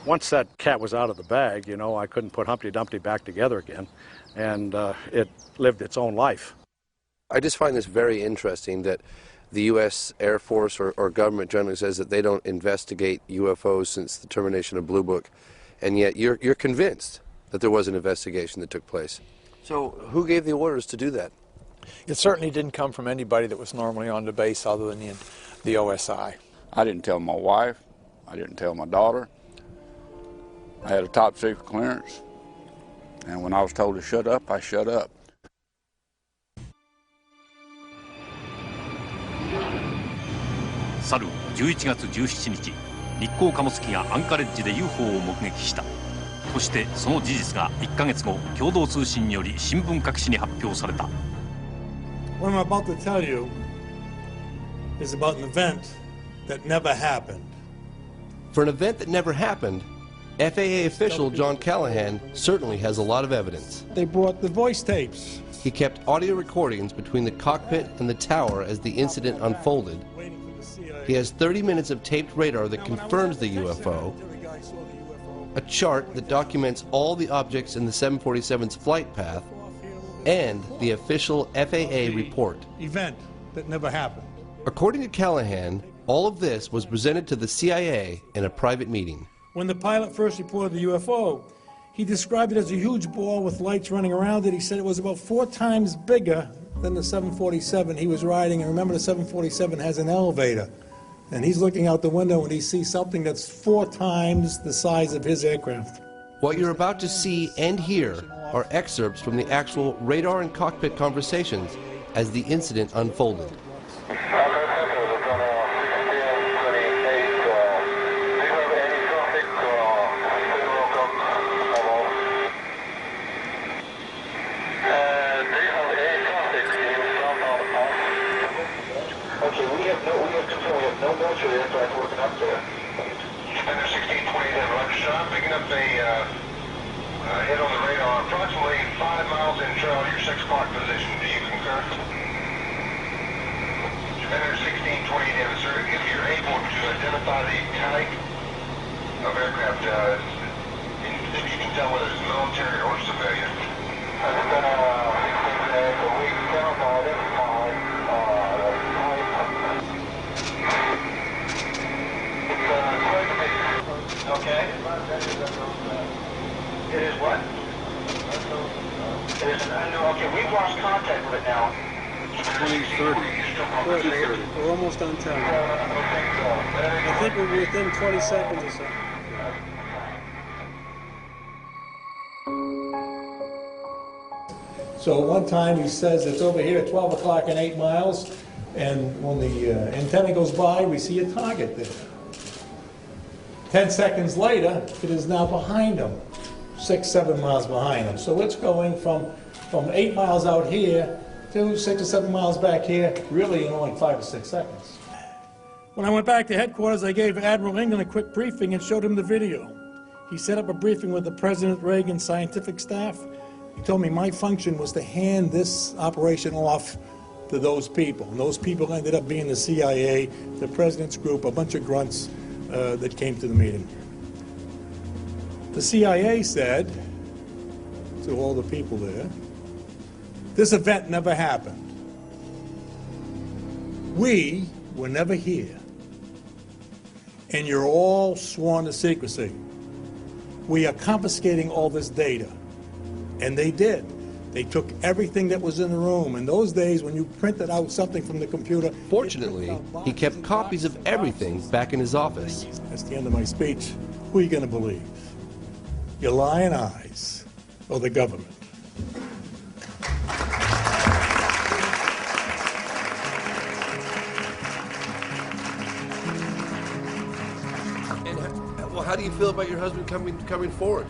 Once that cat was out of the bag, you know, I couldn't put Humpty Dumpty back together again, and it lived its own life. I just find this very interesting that the U.S. Air Force or government generally says that they don't investigate UFOs since the termination of Blue Book, and yet you're convinced that there was an investigation that took place. So who gave the orders to do that? It certainly didn't come from anybody that was normally on the base other than the OSI. I didn't tell my wife. I didn't tell my daughter. I had a top secret clearance, and when I was told to shut up, I shut up. Saru 11月17日、日航貨物機がアンカレッジで UFO を目撃した。そしてその事実が1ヶ月後、共同通信により新聞各紙に発表された。What I'm about to tell you is about an event that never happened. For an event that never happened, FAA official John Callahan certainly has a lot of evidence. They brought the voice tapes. He kept audio recordings between the cockpit and the tower as the incident unfolded, He has 30 minutes of taped radar that confirms the UFO, a chart that documents all the objects in the 747's flight path, and the official FAA report. Event that never happened. According to Callahan, all of this was presented to the CIA in a private meeting. When the pilot first reported the UFO, he described it as a huge ball with lights running around it. He said it was about 4 times bigger than the 747 he was riding. And remember, the 747 has an elevator. And he's looking out the window and he sees something that's 4 times the size of his aircraft. What you're about to see and hear are excerpts from the actual radar and cockpit conversations as the incident unfolded. No military aircraft working up there. Defender 1620, then Roger shot, picking up a hit on the radar, approximately 5 miles in trail to your 6 o'clock position. Do you concur? Defender 1620, then, sir, if you're able to identify the type of aircraft, if you can tell whether it's military or civilian. We cannot identify okay. It is what? It is an unknown. Okay, we've lost contact with it now. 2030. We're almost on time. I think we're within 20 seconds or so. So one time he says it's over here at 12 o'clock and 8 miles, and when the antenna goes by, we see a target there. 10 seconds later, it is now behind him, 6, 7 miles behind him. So it's going from 8 miles out here to 6 or 7 miles back here, really in only 5 or 6 seconds. When I went back to headquarters, I gave Admiral England a quick briefing and showed him the video. He set up a briefing with the President Reagan scientific staff. He told me my function was to hand this operation off to those people. And those people ended up being the CIA, the President's group, a bunch of grunts that came to the meeting. The CIA said to all the people there, this event never happened. We were never here. And you're all sworn to secrecy. We are confiscating all this data. And they did. They took everything that was in the room. In those days, when you printed out something from the computer... Fortunately, he kept copies of everything back in his office. That's the end of my speech. Who are you going to believe? Your lying eyes or the government? And well, how do you feel about your husband coming forward?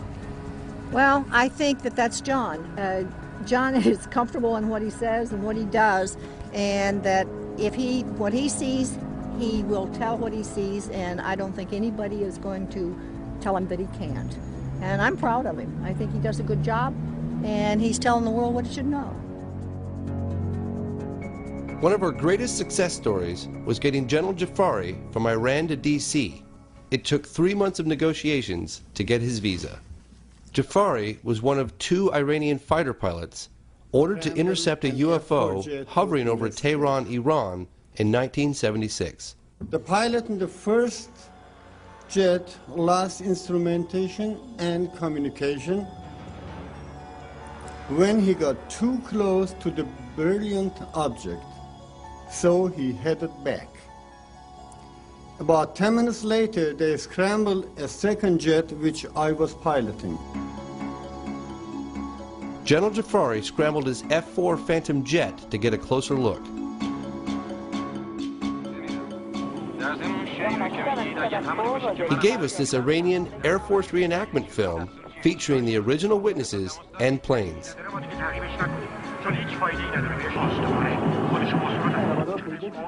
Well, I think that's John. John is comfortable in what he says and what he does, and that if what he sees, he will tell what he sees, and I don't think anybody is going to tell him that he can't. And I'm proud of him. I think he does a good job, and he's telling the world what it should know. One of our greatest success stories was getting General Jafari from Iran to D.C. It took 3 months of negotiations to get his visa. Jafari was one of 2 Iranian fighter pilots ordered to intercept a UFO hovering over Tehran, Iran in 1976. The pilot in the first jet lost instrumentation and communication when he got too close to the brilliant object, so he headed back. About 10 minutes later, they scrambled a second jet which I was piloting. General Jafari scrambled his F-4 Phantom jet to get a closer look. He gave us this Iranian Air Force reenactment film featuring the original witnesses and planes.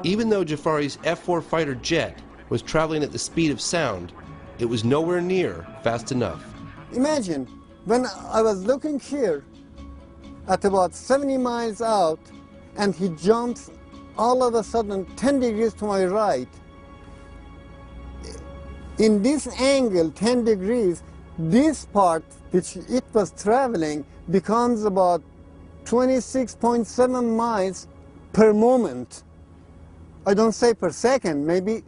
Even though Jafari's F-4 fighter jet was traveling at the speed of sound, it was nowhere near fast enough. Imagine, when I was looking here at about 70 miles out, and he jumps all of a sudden 10 degrees to my right, In this angle, 10 degrees, this part which it was traveling becomes about 26.7 miles per moment. I don't say per second, maybe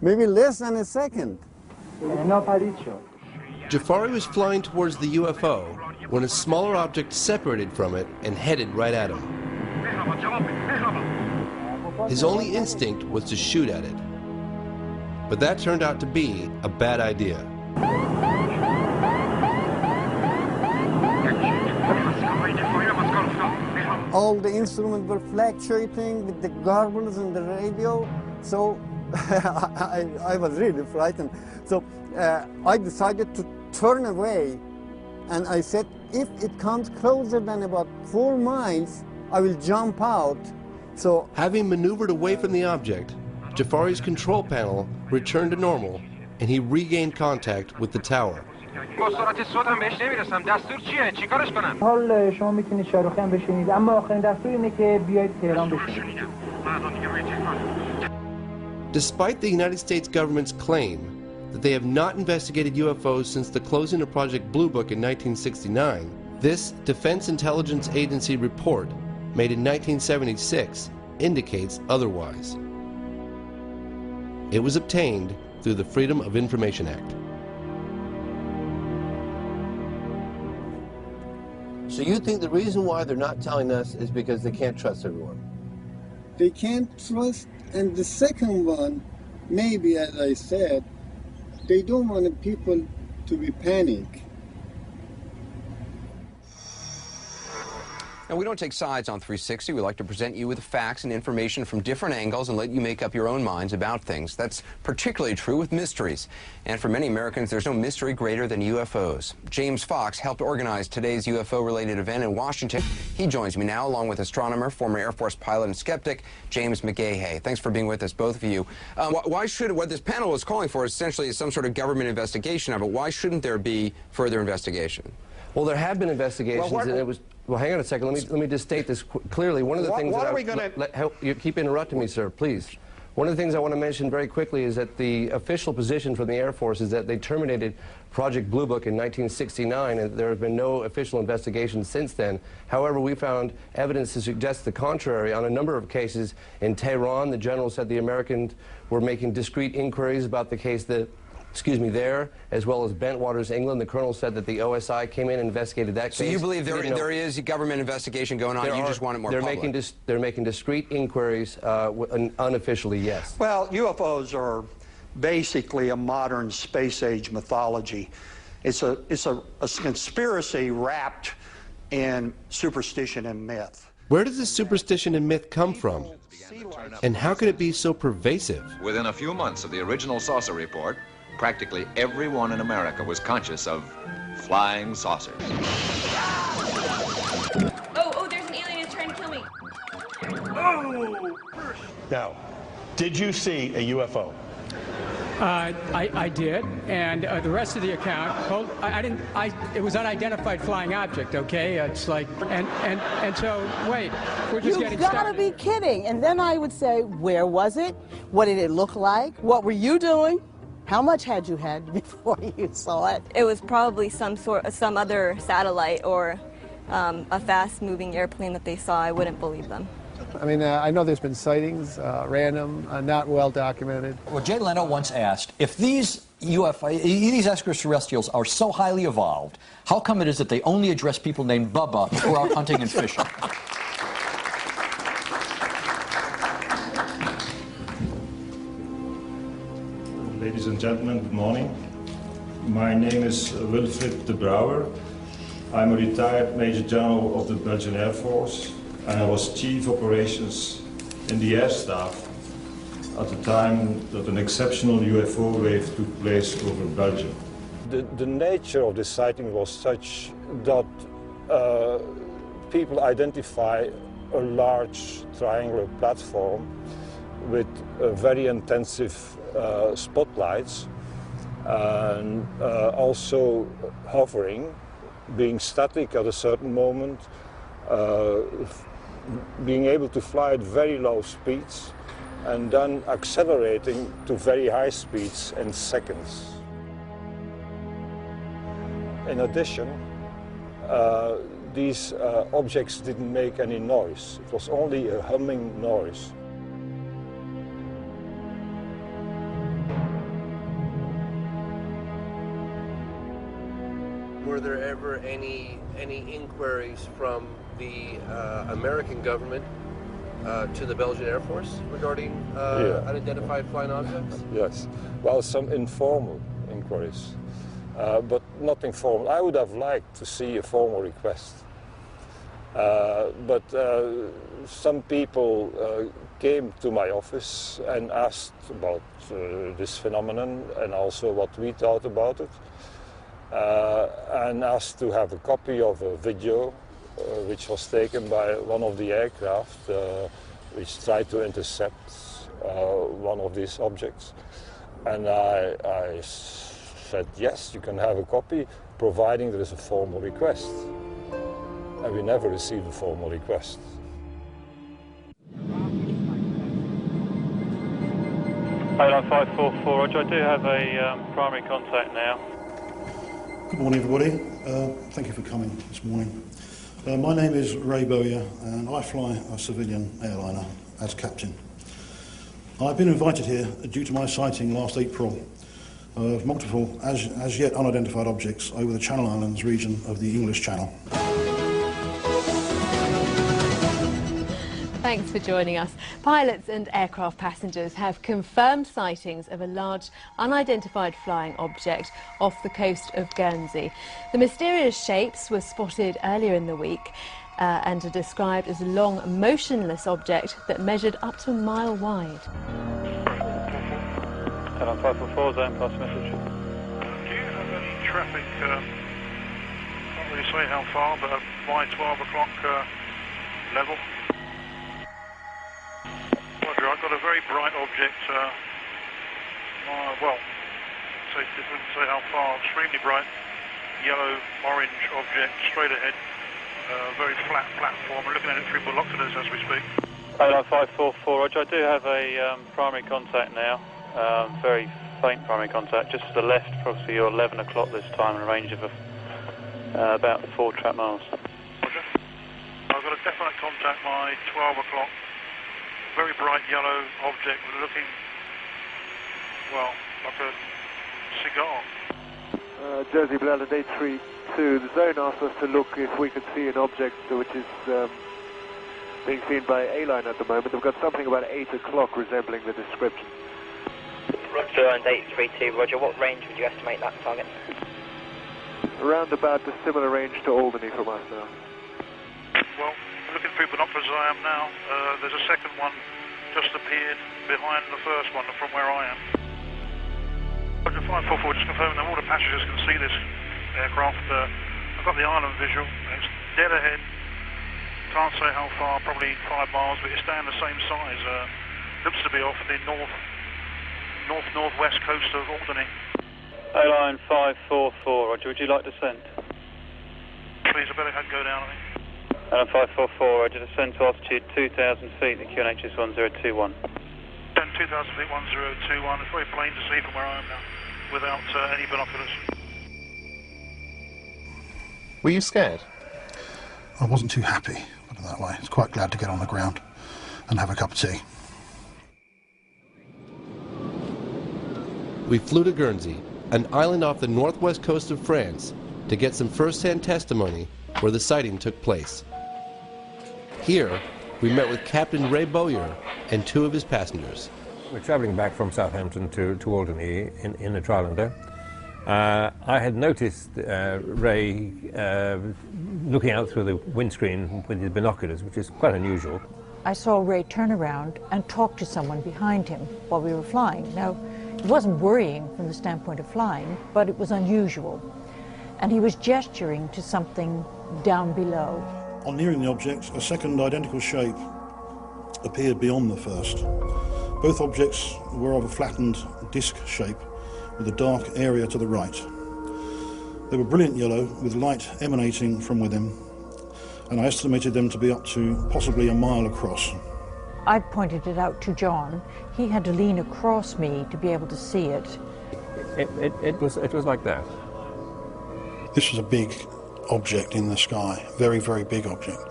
less than a second. Jafari was flying towards the UFO when a smaller object separated from it and headed right at him. His only instinct was to shoot at it. But that turned out to be a bad idea. All the instruments were fluctuating with the garbles and the radio, so I was really frightened. So I decided to turn away, and I said, if it comes closer than about 4 miles, I will jump out. So, having maneuvered away from the object, Jafari's control panel returned to normal, and he regained contact with the tower. Despite the United States government's claim that they have not investigated UFOs since the closing of Project Blue Book in 1969, this Defense Intelligence Agency report, made in 1976, indicates otherwise. It was obtained through the Freedom of Information Act. So you think the reason why they're not telling us is because they can't trust everyone? They can't trust, and the second one, maybe as I said, they don't want people to be panicked. Now, we don't take sides on 360. We like to present you with facts and information from different angles and let you make up your own minds about things. That's particularly true with mysteries. And for many Americans, there's no mystery greater than UFOs. James Fox helped organize today's UFO-related event in Washington. He joins me now, along with astronomer, former Air Force pilot and skeptic, James McGahey. Thanks for being with us, both of you. Why should, what this panel is calling for essentially is some sort of government investigation of it. Why shouldn't there be further investigation? Well, there have been investigations, and it was... Well, hang on a second. Let me just state this clearly. One of the things you keep interrupting me, sir, please. One of the things I want to mention very quickly is that the official position from the Air Force is that they terminated Project Blue Book in 1969, and there have been no official investigations since then. However, we found evidence to suggest the contrary. On a number of cases in Tehran, the general said the Americans were making discreet inquiries about the case there, as well as Bentwaters, England. The colonel said that the OSI came in and investigated that case. So you believe there is a government investigation going on, you just want it more public? They're making discreet inquiries, unofficially, yes. Well, UFOs are basically a modern space-age mythology. It's a conspiracy wrapped in superstition and myth. Where does this superstition and myth come from? And how could it be so pervasive? Within a few months of the original saucer report, practically everyone in America was conscious of flying saucers. Oh, there's an alien who's trying to kill me. Oh! Now, did you see a UFO? I did, and the rest of the account, well, I didn't, it was unidentified flying object, okay? It's like, and so, wait, we're just getting started. You've got to be kidding. And then I would say, where was it? What did it look like? What were you doing? How much had you had before you saw it? It was probably some other satellite or a fast-moving airplane that they saw. I wouldn't believe them. I mean, I know there's been sightings, random, not well documented. Well, Jay Leno once asked, if these these extraterrestrials are so highly evolved, how come it is that they only address people named Bubba who are out hunting and fishing? Ladies and gentlemen, good morning. My name is Wilfried de Brouwer. I'm a retired Major General of the Belgian Air Force, and I was Chief Operations in the Air Staff at the time that an exceptional UFO wave took place over Belgium. The nature of this sighting was such that people identify a large triangular platform with very intensive spotlights and also hovering, being static at a certain moment, being able to fly at very low speeds, and then accelerating to very high speeds in seconds. In addition, these objects didn't make any noise. It was only a humming noise. Were there ever any inquiries from the American government to the Belgian Air Force regarding unidentified flying objects? Yes, well, some informal inquiries, but nothing formal. I would have liked to see a formal request, but some people came to my office and asked about this phenomenon and also what we thought about it. And asked to have a copy of a video which was taken by one of the aircraft which tried to intercept one of these objects. And I said, yes, you can have a copy, providing there is a formal request. And we never received a formal request. Airline 544, Roger, I do have a primary contact now. Good morning, everybody. Thank you for coming this morning. My name is Ray Bowyer, and I fly a civilian airliner as captain. I've been invited here due to my sighting last April of multiple as yet unidentified objects over the Channel Islands region of the English Channel. Thanks for joining us. Pilots and aircraft passengers have confirmed sightings of a large unidentified flying object off the coast of Guernsey. The mysterious shapes were spotted earlier in the week and are described as a long, motionless object that measured up to a mile wide. Airline 544, zone pass message. Do you have any traffic, can't really say how far, but by 12 o'clock level? Roger, I've got a very bright object, well, didn't say how far, extremely bright, yellow-orange object, straight ahead, very flat platform. We're looking at it through binoculars as we speak. Airline 544, Roger, I do have a primary contact now, very faint primary contact, just to the left, probably 11 o'clock this time, in a range of about 4 trap miles. Roger. I've got a definite contact by 12 o'clock. Very bright yellow object looking, well, like a cigar. Jersey Bladder 832, the zone asked us to look if we could see an object which is being seen by A-Line at the moment. We've got something about 8 o'clock resembling the description. Roger, and 832, Roger, what range would you estimate that target? Around about a similar range to Alderney from us now. Well, looking through binoculars as I am now, there's a second one just appeared behind the first one from where I am. Roger 544, just confirming that all the passengers can see this aircraft. I've got the island visual, it's dead ahead. Can't say how far, probably 5 miles, but it's staying the same size. Looks to be off the north-northwest coast of Alderney. Airline 544, Roger, would you like descent? Please, I better go down, I think. Airline 544, Roger, descend to altitude 2,000 feet, the QNH is 1021. 2,000 feet, 1021. It's very plain to see from where I am now, without any binoculars. Were you scared? I wasn't too happy, put it that way. I was quite glad to get on the ground and have a cup of tea. We flew to Guernsey, an island off the northwest coast of France, to get some first-hand testimony where the sighting took place. Here, we met with Captain Ray Bowyer and 2 of his passengers. We're travelling back from Southampton to Alderney in a Trilender. I had noticed Ray looking out through the windscreen with his binoculars, which is quite unusual. I saw Ray turn around and talk to someone behind him while we were flying. Now, it wasn't worrying from the standpoint of flying, but it was unusual. And he was gesturing to something down below. On nearing the object, a second identical shape appeared beyond the first. Both objects were of a flattened disc shape with a dark area to the right. They were brilliant yellow with light emanating from within, and I estimated them to be up to possibly a mile across. I pointed it out to John. He had to lean across me to be able to see it. It was like that. This was a big object in the sky, very, very big object.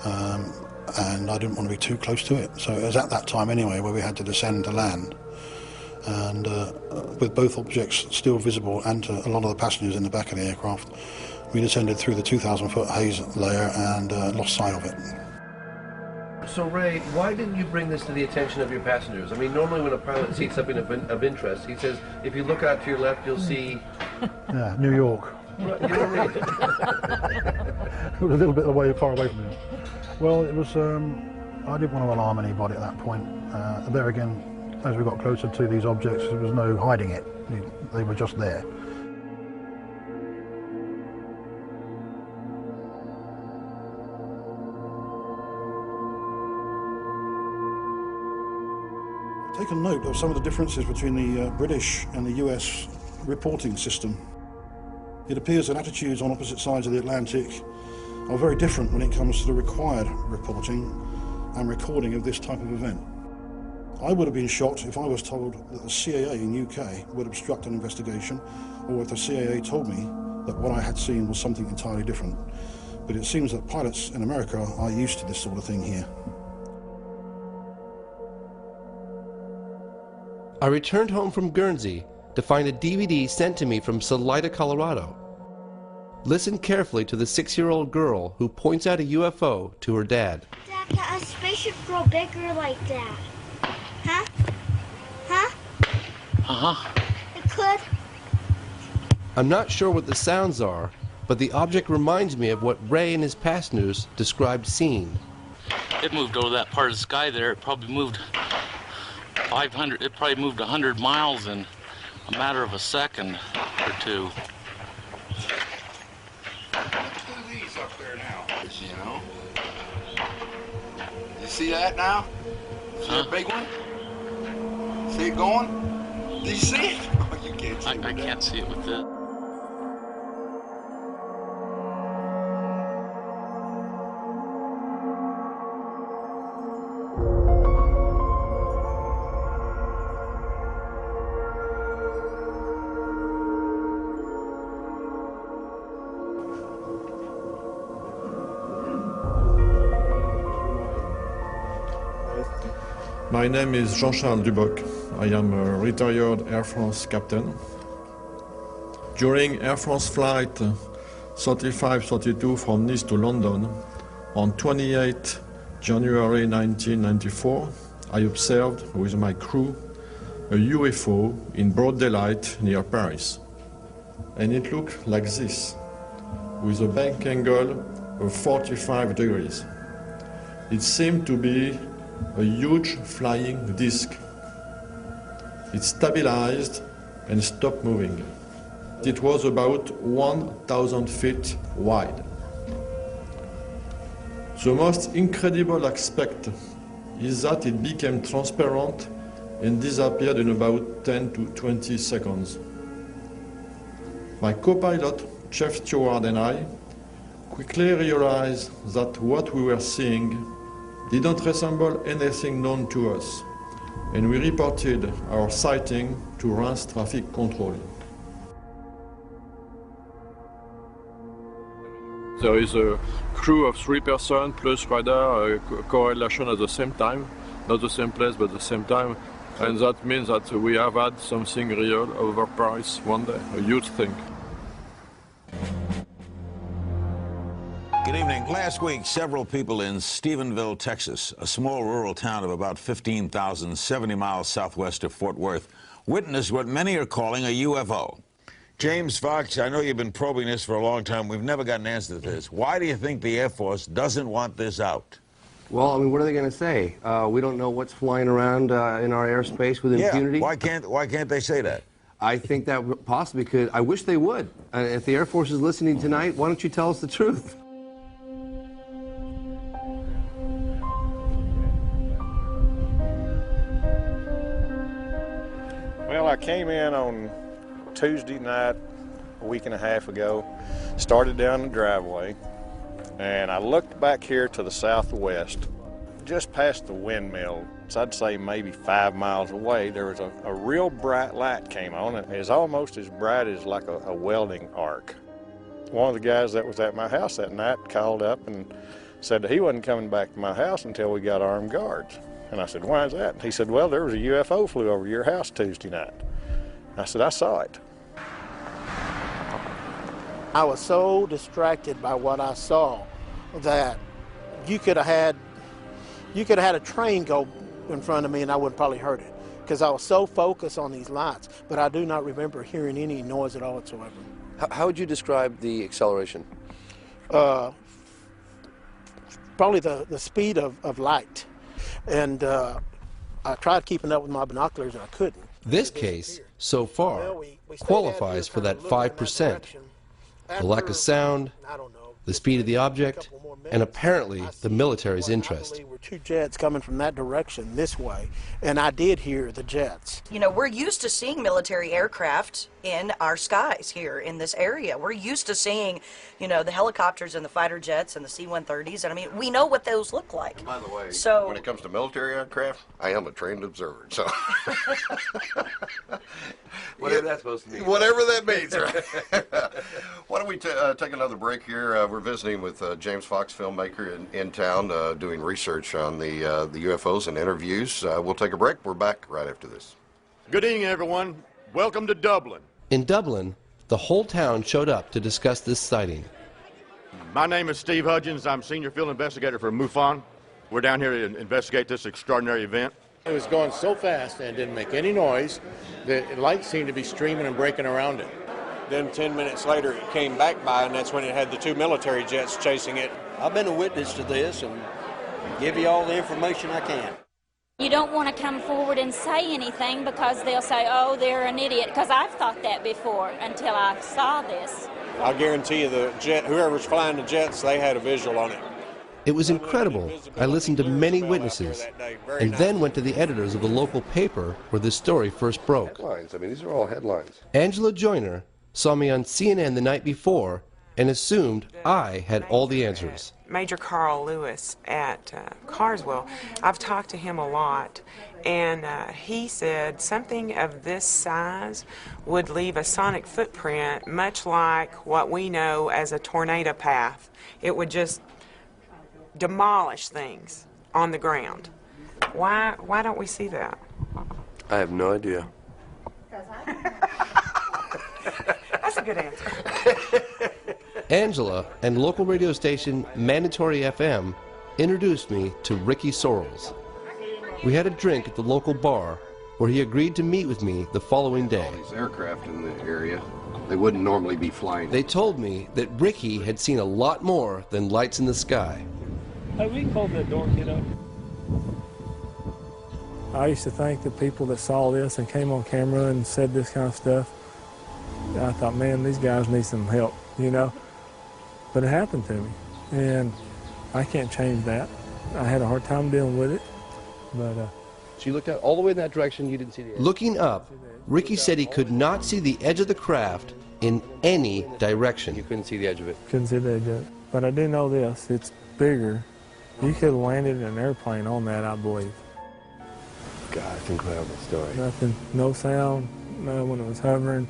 And I didn't want to be too close to it. So it was at that time anyway where we had to descend to land. And with both objects still visible and to a lot of the passengers in the back of the aircraft, we descended through the 2,000-foot haze layer and lost sight of it. So Ray, why didn't you bring this to the attention of your passengers? I mean, normally when a pilot sees something of interest, he says, if you look out to your left, you'll see... Yeah, New York. Right, you know what I mean? It was a little bit far away from here. Well, it was, I didn't want to alarm anybody at that point. There again, as we got closer to these objects, there was no hiding it. They were just there. Take a note of some of the differences between the British and the US reporting system. It appears that attitudes on opposite sides of the Atlantic are very different when it comes to the required reporting and recording of this type of event. I would have been shocked if I was told that the CAA in UK would obstruct an investigation, or if the CAA told me that what I had seen was something entirely different. But it seems that pilots in America are used to this sort of thing here. I returned home from Guernsey to find a DVD sent to me from Salida, Colorado. Listen carefully to the 6-year-old girl who points out a UFO to her dad. Dad, can a spaceship grow bigger like that? Huh? Huh? Uh-huh. It could. I'm not sure what the sounds are, but the object reminds me of what Ray and his passengers described seeing. It moved over that part of the sky there. It probably moved 500, it probably moved 100 miles in a matter of a second or two. These up there now, you know. You see that now? See that big one? See it going? Do you see it? Oh, you can't see it. I can't see it with this. My name is Jean-Charles Duboc. I am a retired Air France captain. During Air France flight 3532 from Nice to London on 28 January 1994, I observed with my crew a UFO in broad daylight near Paris. And it looked like this, with a bank angle of 45 degrees. It seemed to be a huge flying disc. It stabilized and stopped moving. It was about 1,000 feet wide. The most incredible aspect is that it became transparent and disappeared in about 10 to 20 seconds. My co-pilot, Chief Steward, and I quickly realized that what we were seeing didn't resemble anything known to us, and we reported our sighting to RANS traffic control. There is a crew of 3 persons plus radar correlation at the same time, not the same place but the same time, and that means that we have had something real over Paris one day, a huge thing. Good evening. Last week, several people in Stephenville, Texas, a small rural town of about 15,000, 70 miles southwest of Fort Worth, witnessed what many are calling a UFO. James Fox, I know you've been probing this for a long time. We've never got an answer to this. Why do you think the Air Force doesn't want this out? Well, I mean, what are they going to say? We don't know what's flying around in our airspace with impunity? Why can't they say that? I think that possibly could. I wish they would. If the Air Force is listening tonight, why don't you tell us the truth? Well, I came in on Tuesday night, a week and a half ago, started down the driveway, and I looked back here to the southwest. just past the windmill, so I'd say maybe 5 miles away, there was a real bright light came on. It was almost as bright as like a welding arc. One of the guys that was at my house that night called up and said that he wasn't coming back to my house until we got armed guards. And I said, why is that? And he said, well, there was a UFO flew over your house Tuesday night. I said, I saw it. I was so distracted by what I saw that you could have had a train go in front of me and I would have probably heard it, because I was so focused on these lights. But I do not remember hearing any noise at all whatsoever. How would you describe the acceleration? Probably the speed of light. And I tried keeping up with my binoculars and I couldn't. This case, so far, qualifies for that 5%. The lack of sound, the speed of the object, and apparently the military's interest. There were 2 jets coming from that direction this way, and I did hear the jets. You know, we're used to seeing military aircraft in our skies here in this area. We're used to seeing, you know, the helicopters and the fighter jets and the C-130s, and I mean, we know what those look like. And by the way, so, when it comes to military aircraft, I am a trained observer, so... Whatever that's supposed to mean. Whatever that means, right? Why don't we take another break here? We're visiting with James Fox, filmmaker in town, doing research on the UFOs and interviews. We'll take a break. We're back right after this. Good evening, everyone. Welcome to Dublin. In Dublin, the whole town showed up to discuss this sighting. My name is Steve Hudgens. I'm senior field investigator for MUFON. We're down here to investigate this extraordinary event. It was going so fast and didn't make any noise. The lights seemed to be streaming and breaking around it. Then 10 minutes later it came back by, and that's when it had the 2 military jets chasing it. I've been a witness to this and give you all the information I can. You don't want to come forward and say anything because they'll say, oh, they're an idiot, because I've thought that before until I saw this. I guarantee you the jet, whoever's flying the jets, they had a visual on it. It was incredible. I listened to many witnesses and then went to the editors of the local paper where this story first broke. Headlines. I mean, these are all headlines. Angela Joyner saw me on CNN the night before and assumed I had all the answers. Major Carl Lewis at Carswell, I've talked to him a lot, and he said something of this size would leave a sonic footprint much like what we know as a tornado path. It would just demolish things on the ground. Why don't we see that? I have no idea. That's a good answer. Angela and local radio station Mandatory FM introduced me to Ricky Sorrells. We had a drink at the local bar where he agreed to meet with me the following day. All these aircraft in the area, they wouldn't normally be flying. They told me that Ricky had seen a lot more than lights in the sky. Hey, we can hold that door, kiddo. I used to think that people that saw this and came on camera and said this kind of stuff, I thought, man, these guys need some help, you know? But it happened to me, and I can't change that. I had a hard time dealing with it, but... So you looked out all the way in that direction, you didn't see the edge? Looking up, Ricky said he could not see the edge of the craft in any direction. You couldn't see the edge of it? Couldn't see the edge of it. But I do know this, it's bigger. You could have landed an airplane on that, I believe. God, it's an incredible story. Nothing, no sound, no when it was hovering,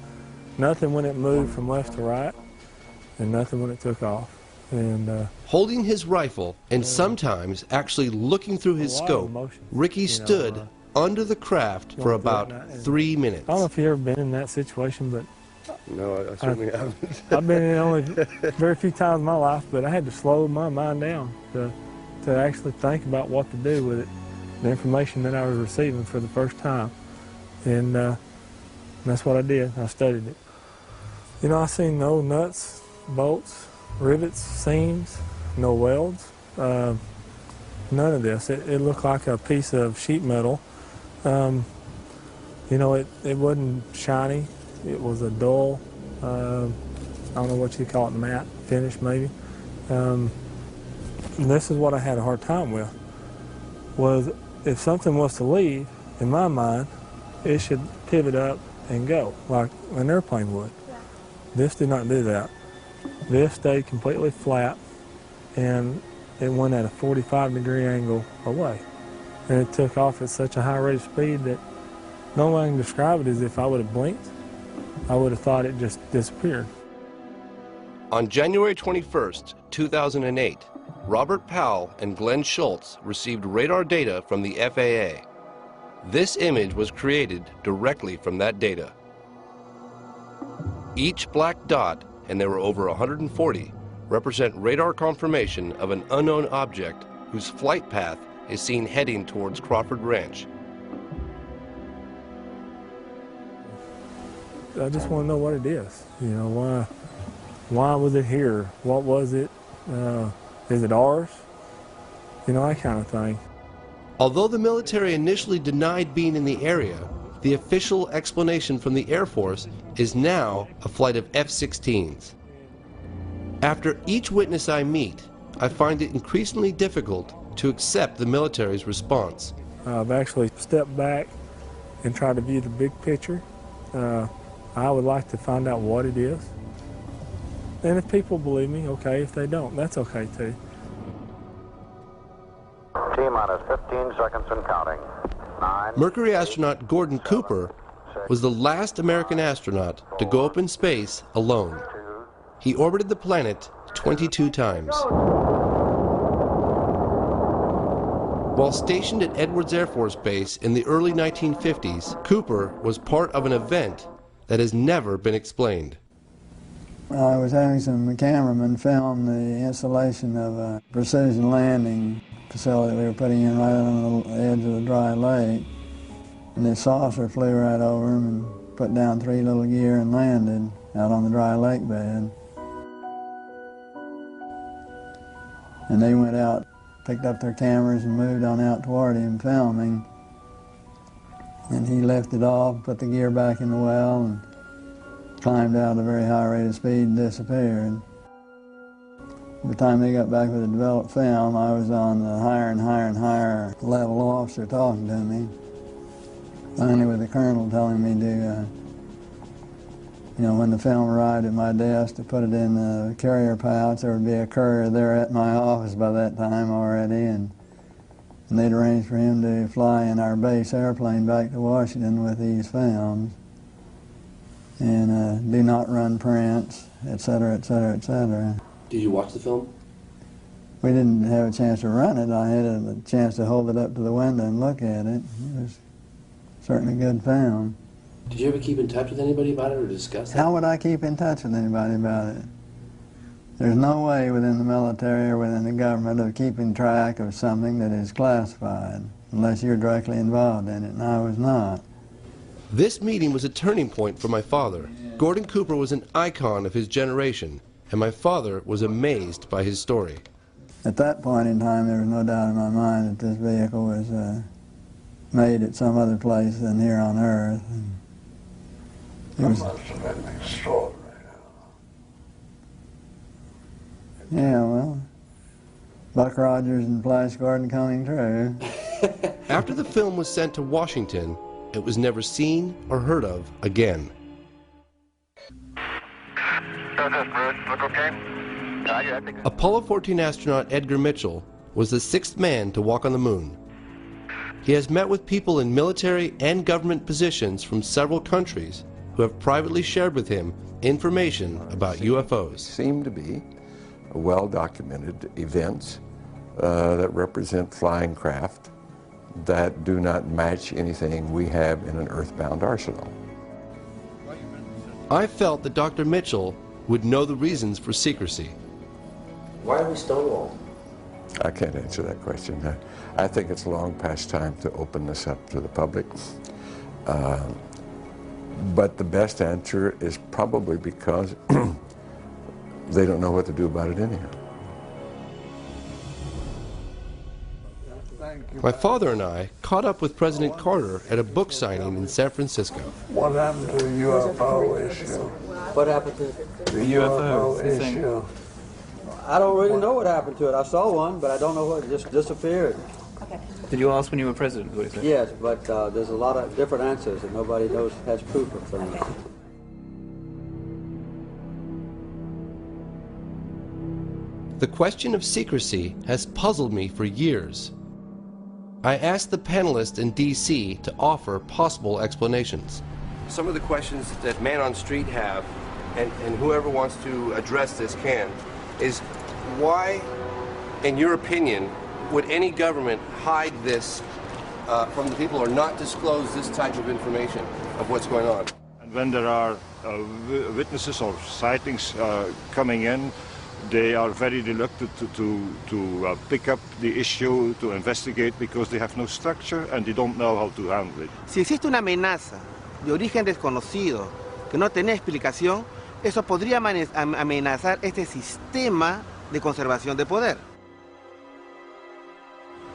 nothing when it moved from left to right, and nothing when it took off. And holding his rifle and sometimes actually looking through his scope, Ricky stood under the craft for about 3 minutes. I don't know if you've ever been in that situation, but no, I certainly haven't. I've been in it only very few times in my life, but I had to slow my mind down to actually think about what to do with it, the information that I was receiving for the first time. And that's what I did. I studied it. You know, I seen no nuts, bolts, rivets, seams, no welds, none of this. It looked like a piece of sheet metal. You know, it wasn't shiny. It was a dull, I don't know what you call it, matte finish maybe. And this is what I had a hard time with, was if something was to leave, in my mind, it should pivot up and go, like an airplane would. This did not do that. This stayed completely flat, and it went at a 45-degree angle away. And it took off at such a high rate of speed that no one can describe it. As if I would have blinked, I would have thought it just disappeared. On January 21st, 2008, Robert Powell and Glenn Schultz received radar data from the FAA. This image was created directly from that data. Each black dot, and there were over 140, represent radar confirmation of an unknown object whose flight path is seen heading towards Crawford Ranch. I just want to know what it is. You know, why was it here? What was it? Is it ours? You know, that kind of thing. Although the military initially denied being in the area, the official explanation from the Air Force is now a flight of F-16s. After each witness I meet, I find it increasingly difficult to accept the military's response. I've actually stepped back and tried to view the big picture. I would like to find out what it is. And if people believe me, okay. If they don't, that's okay too. T-minus 15 seconds and counting. 9. Mercury astronaut Gordon Cooper was the last American astronaut to go up in space alone. He orbited the planet 22 times. While stationed at Edwards Air Force Base in the early 1950s, Cooper was part of an event that has never been explained. I was having some cameramen film the installation of a precision landing facility we were putting in right on the edge of the dry lake. And this saucer flew right over them and put down 3 little gear and landed out on the dry lake bed. And they went out, picked up their cameras and moved on out toward him filming. And he lifted off, put the gear back in the well, and climbed out at a very high rate of speed and disappeared. By the time they got back with the developed film, I was on the higher and higher and higher level officer talking to me. Finally with the colonel telling me to, you know, when the film arrived at my desk, to put it in the carrier pouch. There would be a courier there at my office by that time already, and they'd arranged for him to fly in our base airplane back to Washington with these films, and do not run prints, etc., etc., etc. Did you watch the film? We didn't have a chance to run it. I had a chance to hold it up to the window and look at it. It was certainly a good film. Did you ever keep in touch with anybody about it or discuss it? How would I keep in touch with anybody about it? There's no way within the military or within the government of keeping track of something that is classified unless you're directly involved in it, and I was not. This meeting was a turning point for my father. Gordon Cooper was an icon of his generation, and my father was amazed by his story. At that point in time, there was no doubt in my mind that this vehicle was made at some other place than here on Earth. It was extraordinary. Yeah, well, Buck Rogers and Flash Gordon coming true. After the film was sent to Washington, it was never seen or heard of again. Look okay? Apollo 14 astronaut Edgar Mitchell was the 6th man to walk on the moon. He has met with people in military and government positions from several countries who have privately shared with him information about UFOs. Seem to be well-documented events that represent flying craft that do not match anything we have in an earthbound arsenal. I felt that Dr. Mitchell would know the reasons for secrecy. Why are we stonewalled? I can't answer that question. I think it's long past time to open this up to the public. But the best answer is probably because they don't know what to do about it anyhow. My father and I caught up with President Carter at a book signing in San Francisco. What happened to the UFO issue? What happened to The UFO issue. I don't really know what happened to it. I saw one, but I don't know what. It just disappeared. Okay. Did you ask when you were president? What he said? Yes, but there's a lot of different answers, and nobody knows has proof of things. The question of secrecy has puzzled me for years. I asked the panelists in D.C. to offer possible explanations. Some of the questions that Man on Street have, and whoever wants to address this can, is why, in your opinion, would any government hide this from the people or not disclose this type of information of what's going on? And when there are witnesses or sightings coming in, they are very reluctant to pick up the issue, to investigate, because they have no structure and they don't know how to handle it. Si existe una amenaza de origen desconocido que no tiene explicación, eso podría amenazar este sistema de conservación de poder.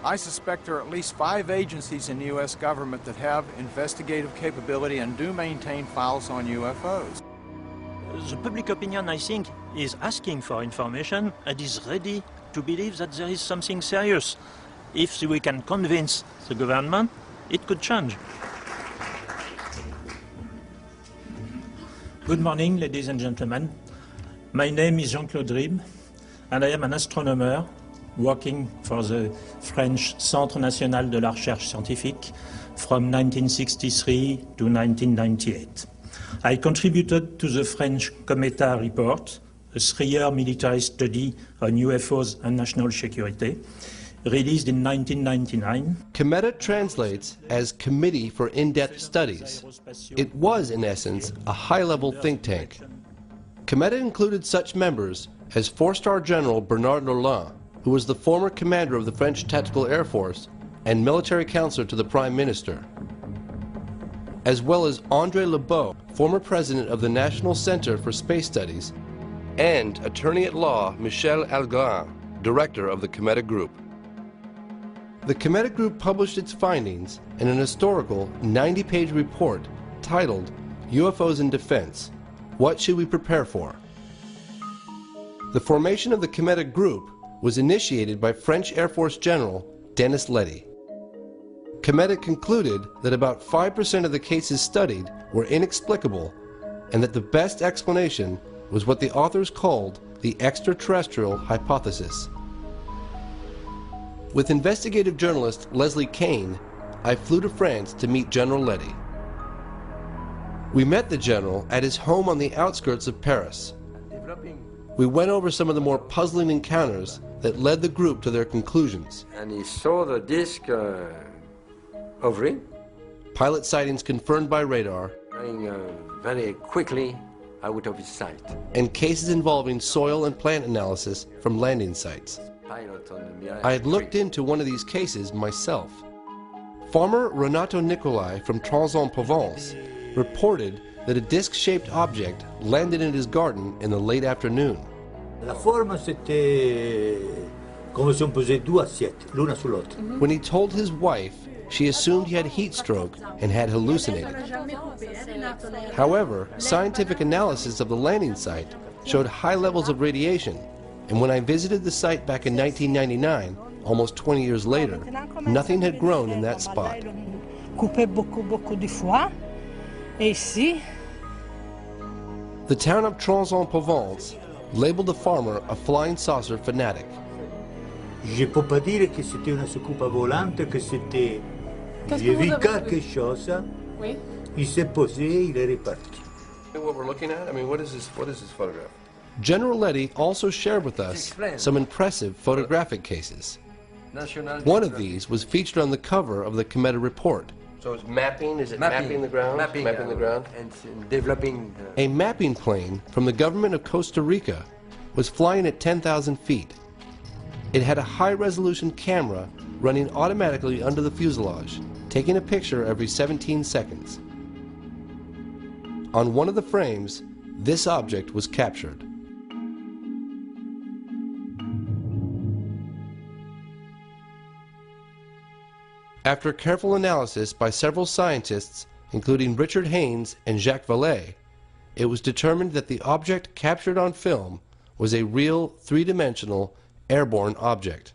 I suspect there are at least 5 agencies in the U.S. government that have investigative capability and do maintain files on UFOs. The public opinion, I think, is asking for information and is ready to believe that there is something serious. If we can convince the government, it could change. Good morning, ladies and gentlemen. My name is Jean-Claude Ribes, and I am an astronomer working for the French Centre National de la Recherche Scientifique from 1963 to 1998. I contributed to the French Cometa report, a 3-year military study on UFOs and national security, released in 1999. Cometa translates as Committee for In-Depth Studies. It was, in essence, a high-level think tank. Cometa included such members as 4-star General Bernard Lorland, who was the former commander of the French Tactical Air Force and military counselor to the Prime Minister, as well as André Lebeau, former president of the National Center for Space Studies, and attorney-at-law Michel Algarin, director of the Cometa Group. The Cometa Group published its findings in an historical 90-page report titled UFOs in Defense: What Should We Prepare For? The formation of the Cometa Group was initiated by French Air Force General Denis Letty. Cometa concluded that about 5% of the cases studied were inexplicable and that the best explanation was what the authors called the extraterrestrial hypothesis. With investigative journalist Leslie Kane, I flew to France to meet General Letty. We met the general at his home on the outskirts of Paris. We went over some of the more puzzling encounters that led the group to their conclusions. And he saw the disc hovering. Pilot sightings confirmed by radar. Going very quickly out of his sight. And cases involving soil and plant analysis from landing sites. I had looked into one of these cases myself. Farmer Renato Nicolai from Trans-en-Provence reported that a disc-shaped object landed in his garden in the late afternoon. La forme, c'était comme si on posait 2 assiettes, l'una sur l'autre. When he told his wife, she assumed he had heat stroke and had hallucinated. However, scientific analysis of the landing site showed high levels of radiation, and when I visited the site back in 1999, almost 20 years later, nothing had grown in that spot. The town of Trans-en-Provence labeled the farmer a flying saucer fanatic. Je peux pas dire que c'était une soucoupe volante, que c'était... J'ai vu quelque chose, oui. Il s'est posé, il est reparti. What we're looking at? I mean, what is this photograph? General Letty also shared with us some impressive photographic cases. One of these was featured on the cover of the Cometa report. So it's mapping? Is it mapping the ground? Mapping the ground? And developing... A mapping plane from the government of Costa Rica was flying at 10,000 feet. It had a high-resolution camera running automatically under the fuselage, taking a picture every 17 seconds. On one of the frames, this object was captured. After careful analysis by several scientists, including Richard Haynes and Jacques Vallée, it was determined that the object captured on film was a real 3-dimensional airborne object.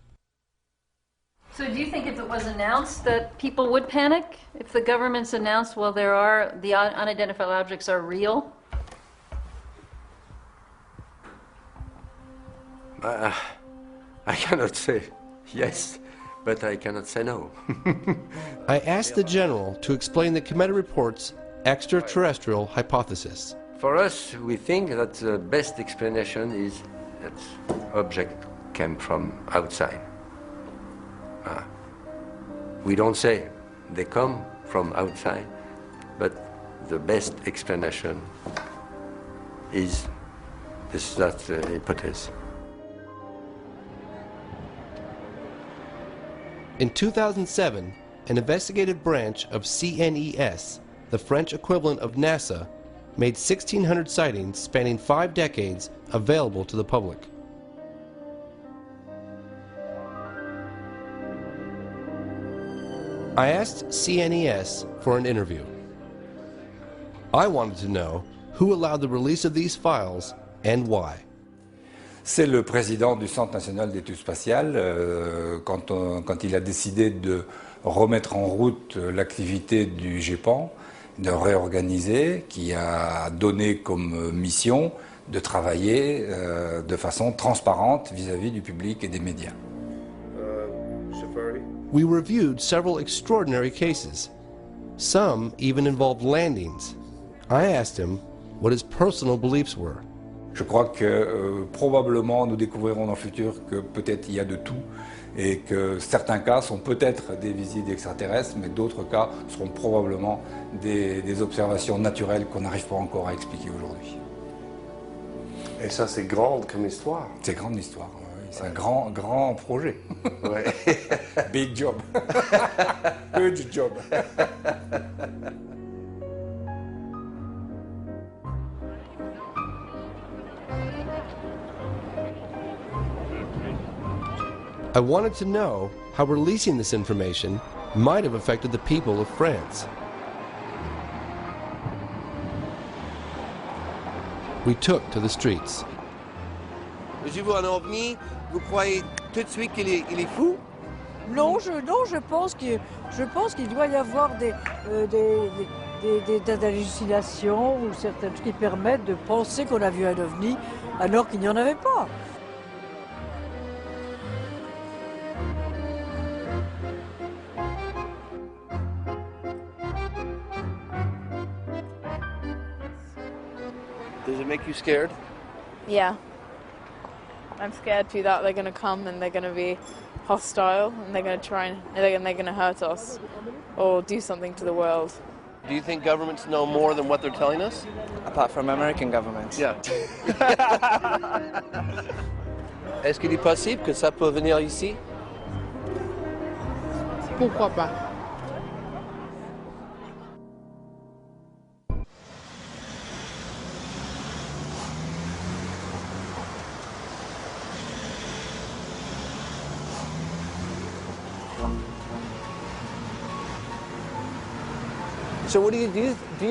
So do you think if it was announced that people would panic? If the government's announced, well, the unidentified objects are real? I cannot say yes, but I cannot say no. I asked the general to explain the committee report's extraterrestrial hypothesis. For us, we think that the best explanation is that object came from outside. We don't say they come from outside, but the best explanation is that hypothesis. In 2007, an investigative branch of CNES, the French equivalent of NASA, made 1,600 sightings spanning 5 decades available to the public. I asked CNES for an interview. I wanted to know who allowed the release of these files and why. C'est le président du Centre national d'études spatiales, quand il a décidé de remettre en route l'activité du GEPAN, de réorganiser, qui a donné comme mission de travailler de façon transparente vis-à-vis du public et des médias. We reviewed several extraordinary cases. Some even involved landings. I asked him what his personal beliefs were. Je crois que probablement nous découvrirons dans le futur que peut-être il y a de tout et que certains cas sont peut-être des visites extraterrestres, mais d'autres cas seront probablement des observations naturelles qu'on n'arrive pas encore à expliquer aujourd'hui. Et ça, c'est grande comme histoire. C'est grande histoire, oui. C'est un grand projet. Ouais. Big job. Huge job. I wanted to know how releasing this information might have affected the people of France. We took to the streets. J'ai vu un ovni, vous croyez tout de suite qu'il est fou? Non, je pense qu'il doit y avoir des hallucinations ou certains trucs qui permettent de penser qu'on a vu un ovni alors qu'il n'y en avait pas. Does it make you scared? Yeah. I'm scared too that they're going to come and they're going to be hostile and they're going to try and they're going to hurt us or do something to the world. Do you think governments know more than what they're telling us? Apart from American governments. Yeah. Est-ce qu'il est possible que ça peut venir ici? Pourquoi pas? So what do you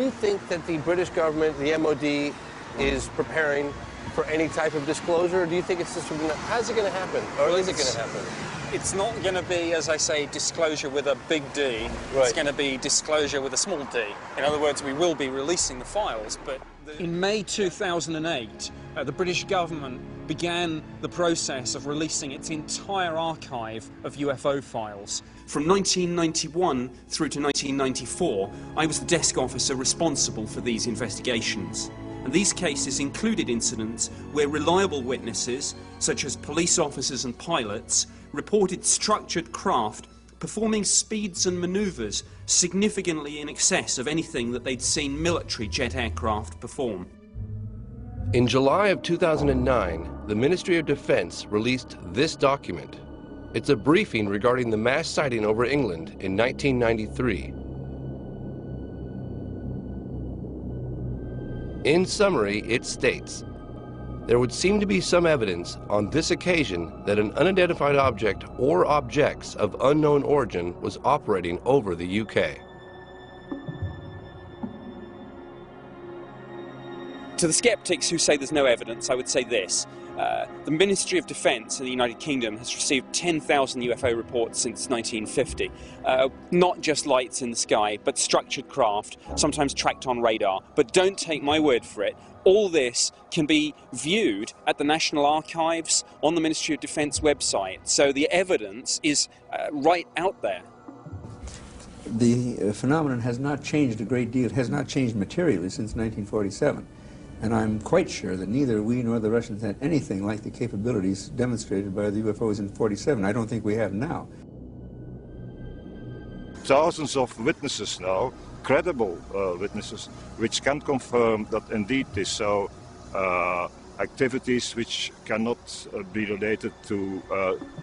think that the British government, the MOD, is preparing for any type of disclosure? Or do you think it's just how's it going to happen? Or is it going to happen? It's not going to be, as I say, disclosure with a big D. Right. It's going to be disclosure with a small d. In other words, we will be releasing the files, but... In May 2008, the British government began the process of releasing its entire archive of UFO files. From 1991 through to 1994, I was the desk officer responsible for these investigations. And these cases included incidents where reliable witnesses, such as police officers and pilots, reported structured craft performing speeds and manoeuvres significantly in excess of anything that they'd seen military jet aircraft perform. In July of 2009, the Ministry of Defense released this document. It's a briefing regarding the mass sighting over England in 1993. In summary, it states, there would seem to be some evidence on this occasion that an unidentified object or objects of unknown origin was operating over the UK. To the skeptics who say there's no evidence, I would say this. The Ministry of Defence in the United Kingdom has received 10,000 UFO reports since 1950. Not just lights in the sky, but structured craft, sometimes tracked on radar. But don't take my word for it. All this can be viewed at the National Archives on the Ministry of Defence website. So the evidence is right out there. The phenomenon has not changed a great deal, has not changed materially since 1947. And I'm quite sure that neither we nor the Russians had anything like the capabilities demonstrated by the UFOs in 47. I don't think we have now. Thousands of witnesses now, credible witnesses, which can confirm that indeed they saw activities which cannot be related to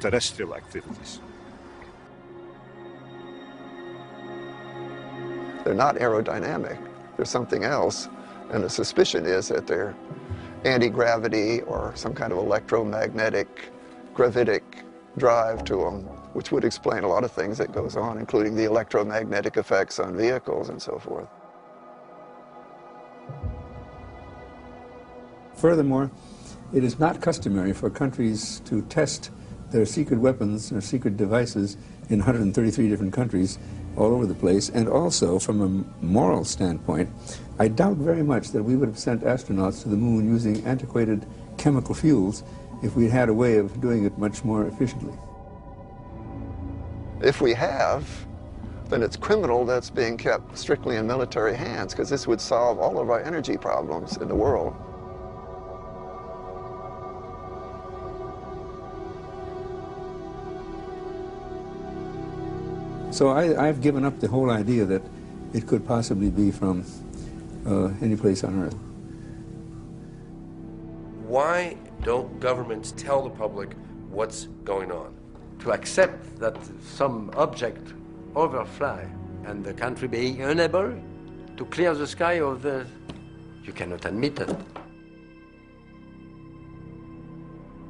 terrestrial activities. They're not aerodynamic. They're something else. And the suspicion is that they're anti-gravity or some kind of electromagnetic gravitic drive to them, which would explain a lot of things that goes on, including the electromagnetic effects on vehicles and so forth. Furthermore, it is not customary for countries to test their secret weapons or secret devices in 133 different countries all over the place. And also, from a moral standpoint, I doubt very much that we would have sent astronauts to the moon using antiquated chemical fuels if we had a way of doing it much more efficiently. If we have, then it's criminal that's being kept strictly in military hands, because this would solve all of our energy problems in the world. So I've given up the whole idea that it could possibly be from any place on Earth. Why don't governments tell the public what's going on? To accept that some object overfly and the country being unable to clear the sky of the... You cannot admit it.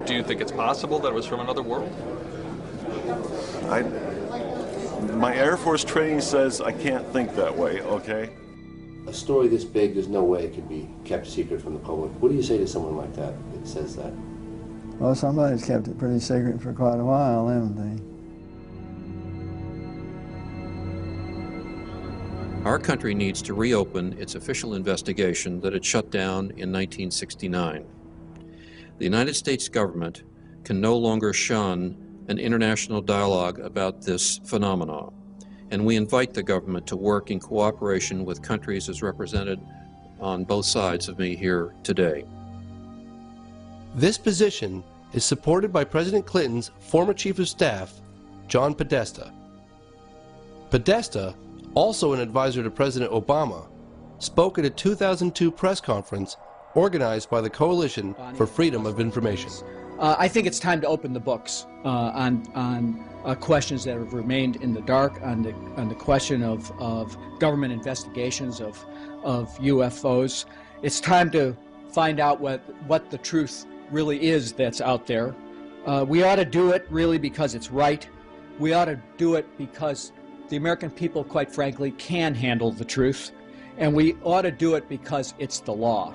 Do you think it's possible that it was from another world? My Air Force training says I can't think that way, okay? A story this big, there's no way it could be kept secret from the public. What do you say to someone like that that says that? Well, somebody's kept it pretty secret for quite a while, haven't they? Our country needs to reopen its official investigation that it shut down in 1969. The United States government can no longer shun an international dialogue about this phenomenon, and we invite the government to work in cooperation with countries as represented on both sides of me here today. This position is supported by President Clinton's former Chief of Staff, John Podesta. Podesta, also an advisor to President Obama, spoke at a 2002 press conference organized by the Coalition for Freedom of Information. I think it's time to open the books on questions that have remained in the dark, on the question of government investigations of UFOs. It's time to find out what the truth really is that's out there. We ought to do it really because it's right. We ought to do it because the American people, quite frankly, can handle the truth. And we ought to do it because it's the law.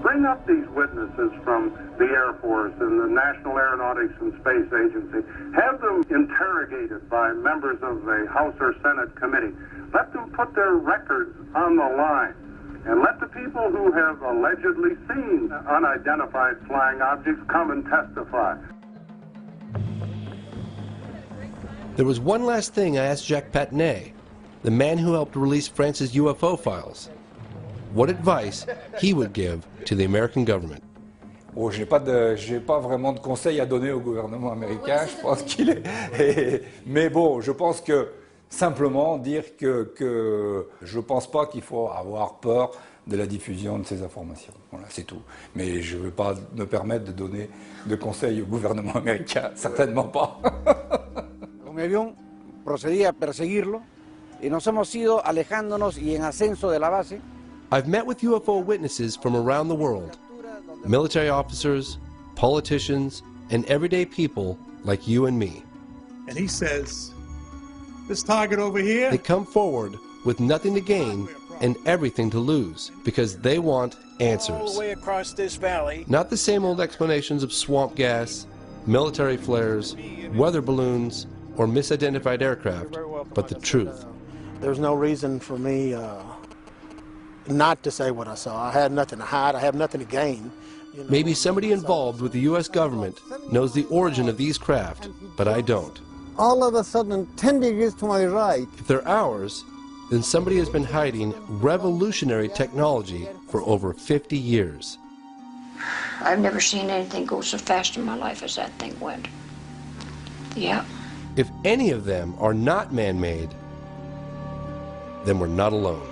Bring up these witnesses from the Air Force and the National Aeronautics and Space Agency. Have them interrogated by members of the House or Senate committee. Let them put their records on the line. And let the people who have allegedly seen unidentified flying objects come and testify. There was one last thing I asked Jacques Patinet, the man who helped release France's UFO files, what advice he would give to the American government. Oh, j'ai pas vraiment de conseils à donner au gouvernement américain. Je pense qu'il est. Mais bon, je pense que simplement dire que je pense pas qu'il faut avoir peur de la diffusion de ces informations. Voilà, c'est tout. Mais je ne veux pas me permettre de donner de conseils au gouvernement américain, certainement pas. Con mi avión procedí a perseguirlo y nos hemos ido alejándonos y en ascenso de la base. I've met with UFO witnesses from around the world, military officers, politicians, and everyday people like you and me. And he says, this target over here, they come forward with nothing to gain and everything to lose because they want All answers. the way across this valley. Not the same old explanations of swamp gas, military flares, weather balloons, or misidentified aircraft, but the truth. There's no reason for me not to say what I saw. I had nothing to hide. I have nothing to gain. You know? Maybe somebody involved with the U.S. government knows the origin of these craft, but I don't. All of a sudden, 10 degrees to my right. If they're ours, then somebody has been hiding revolutionary technology for over 50 years. I've never seen anything go so fast in my life as that thing went. Yeah. If any of them are not man-made, then we're not alone.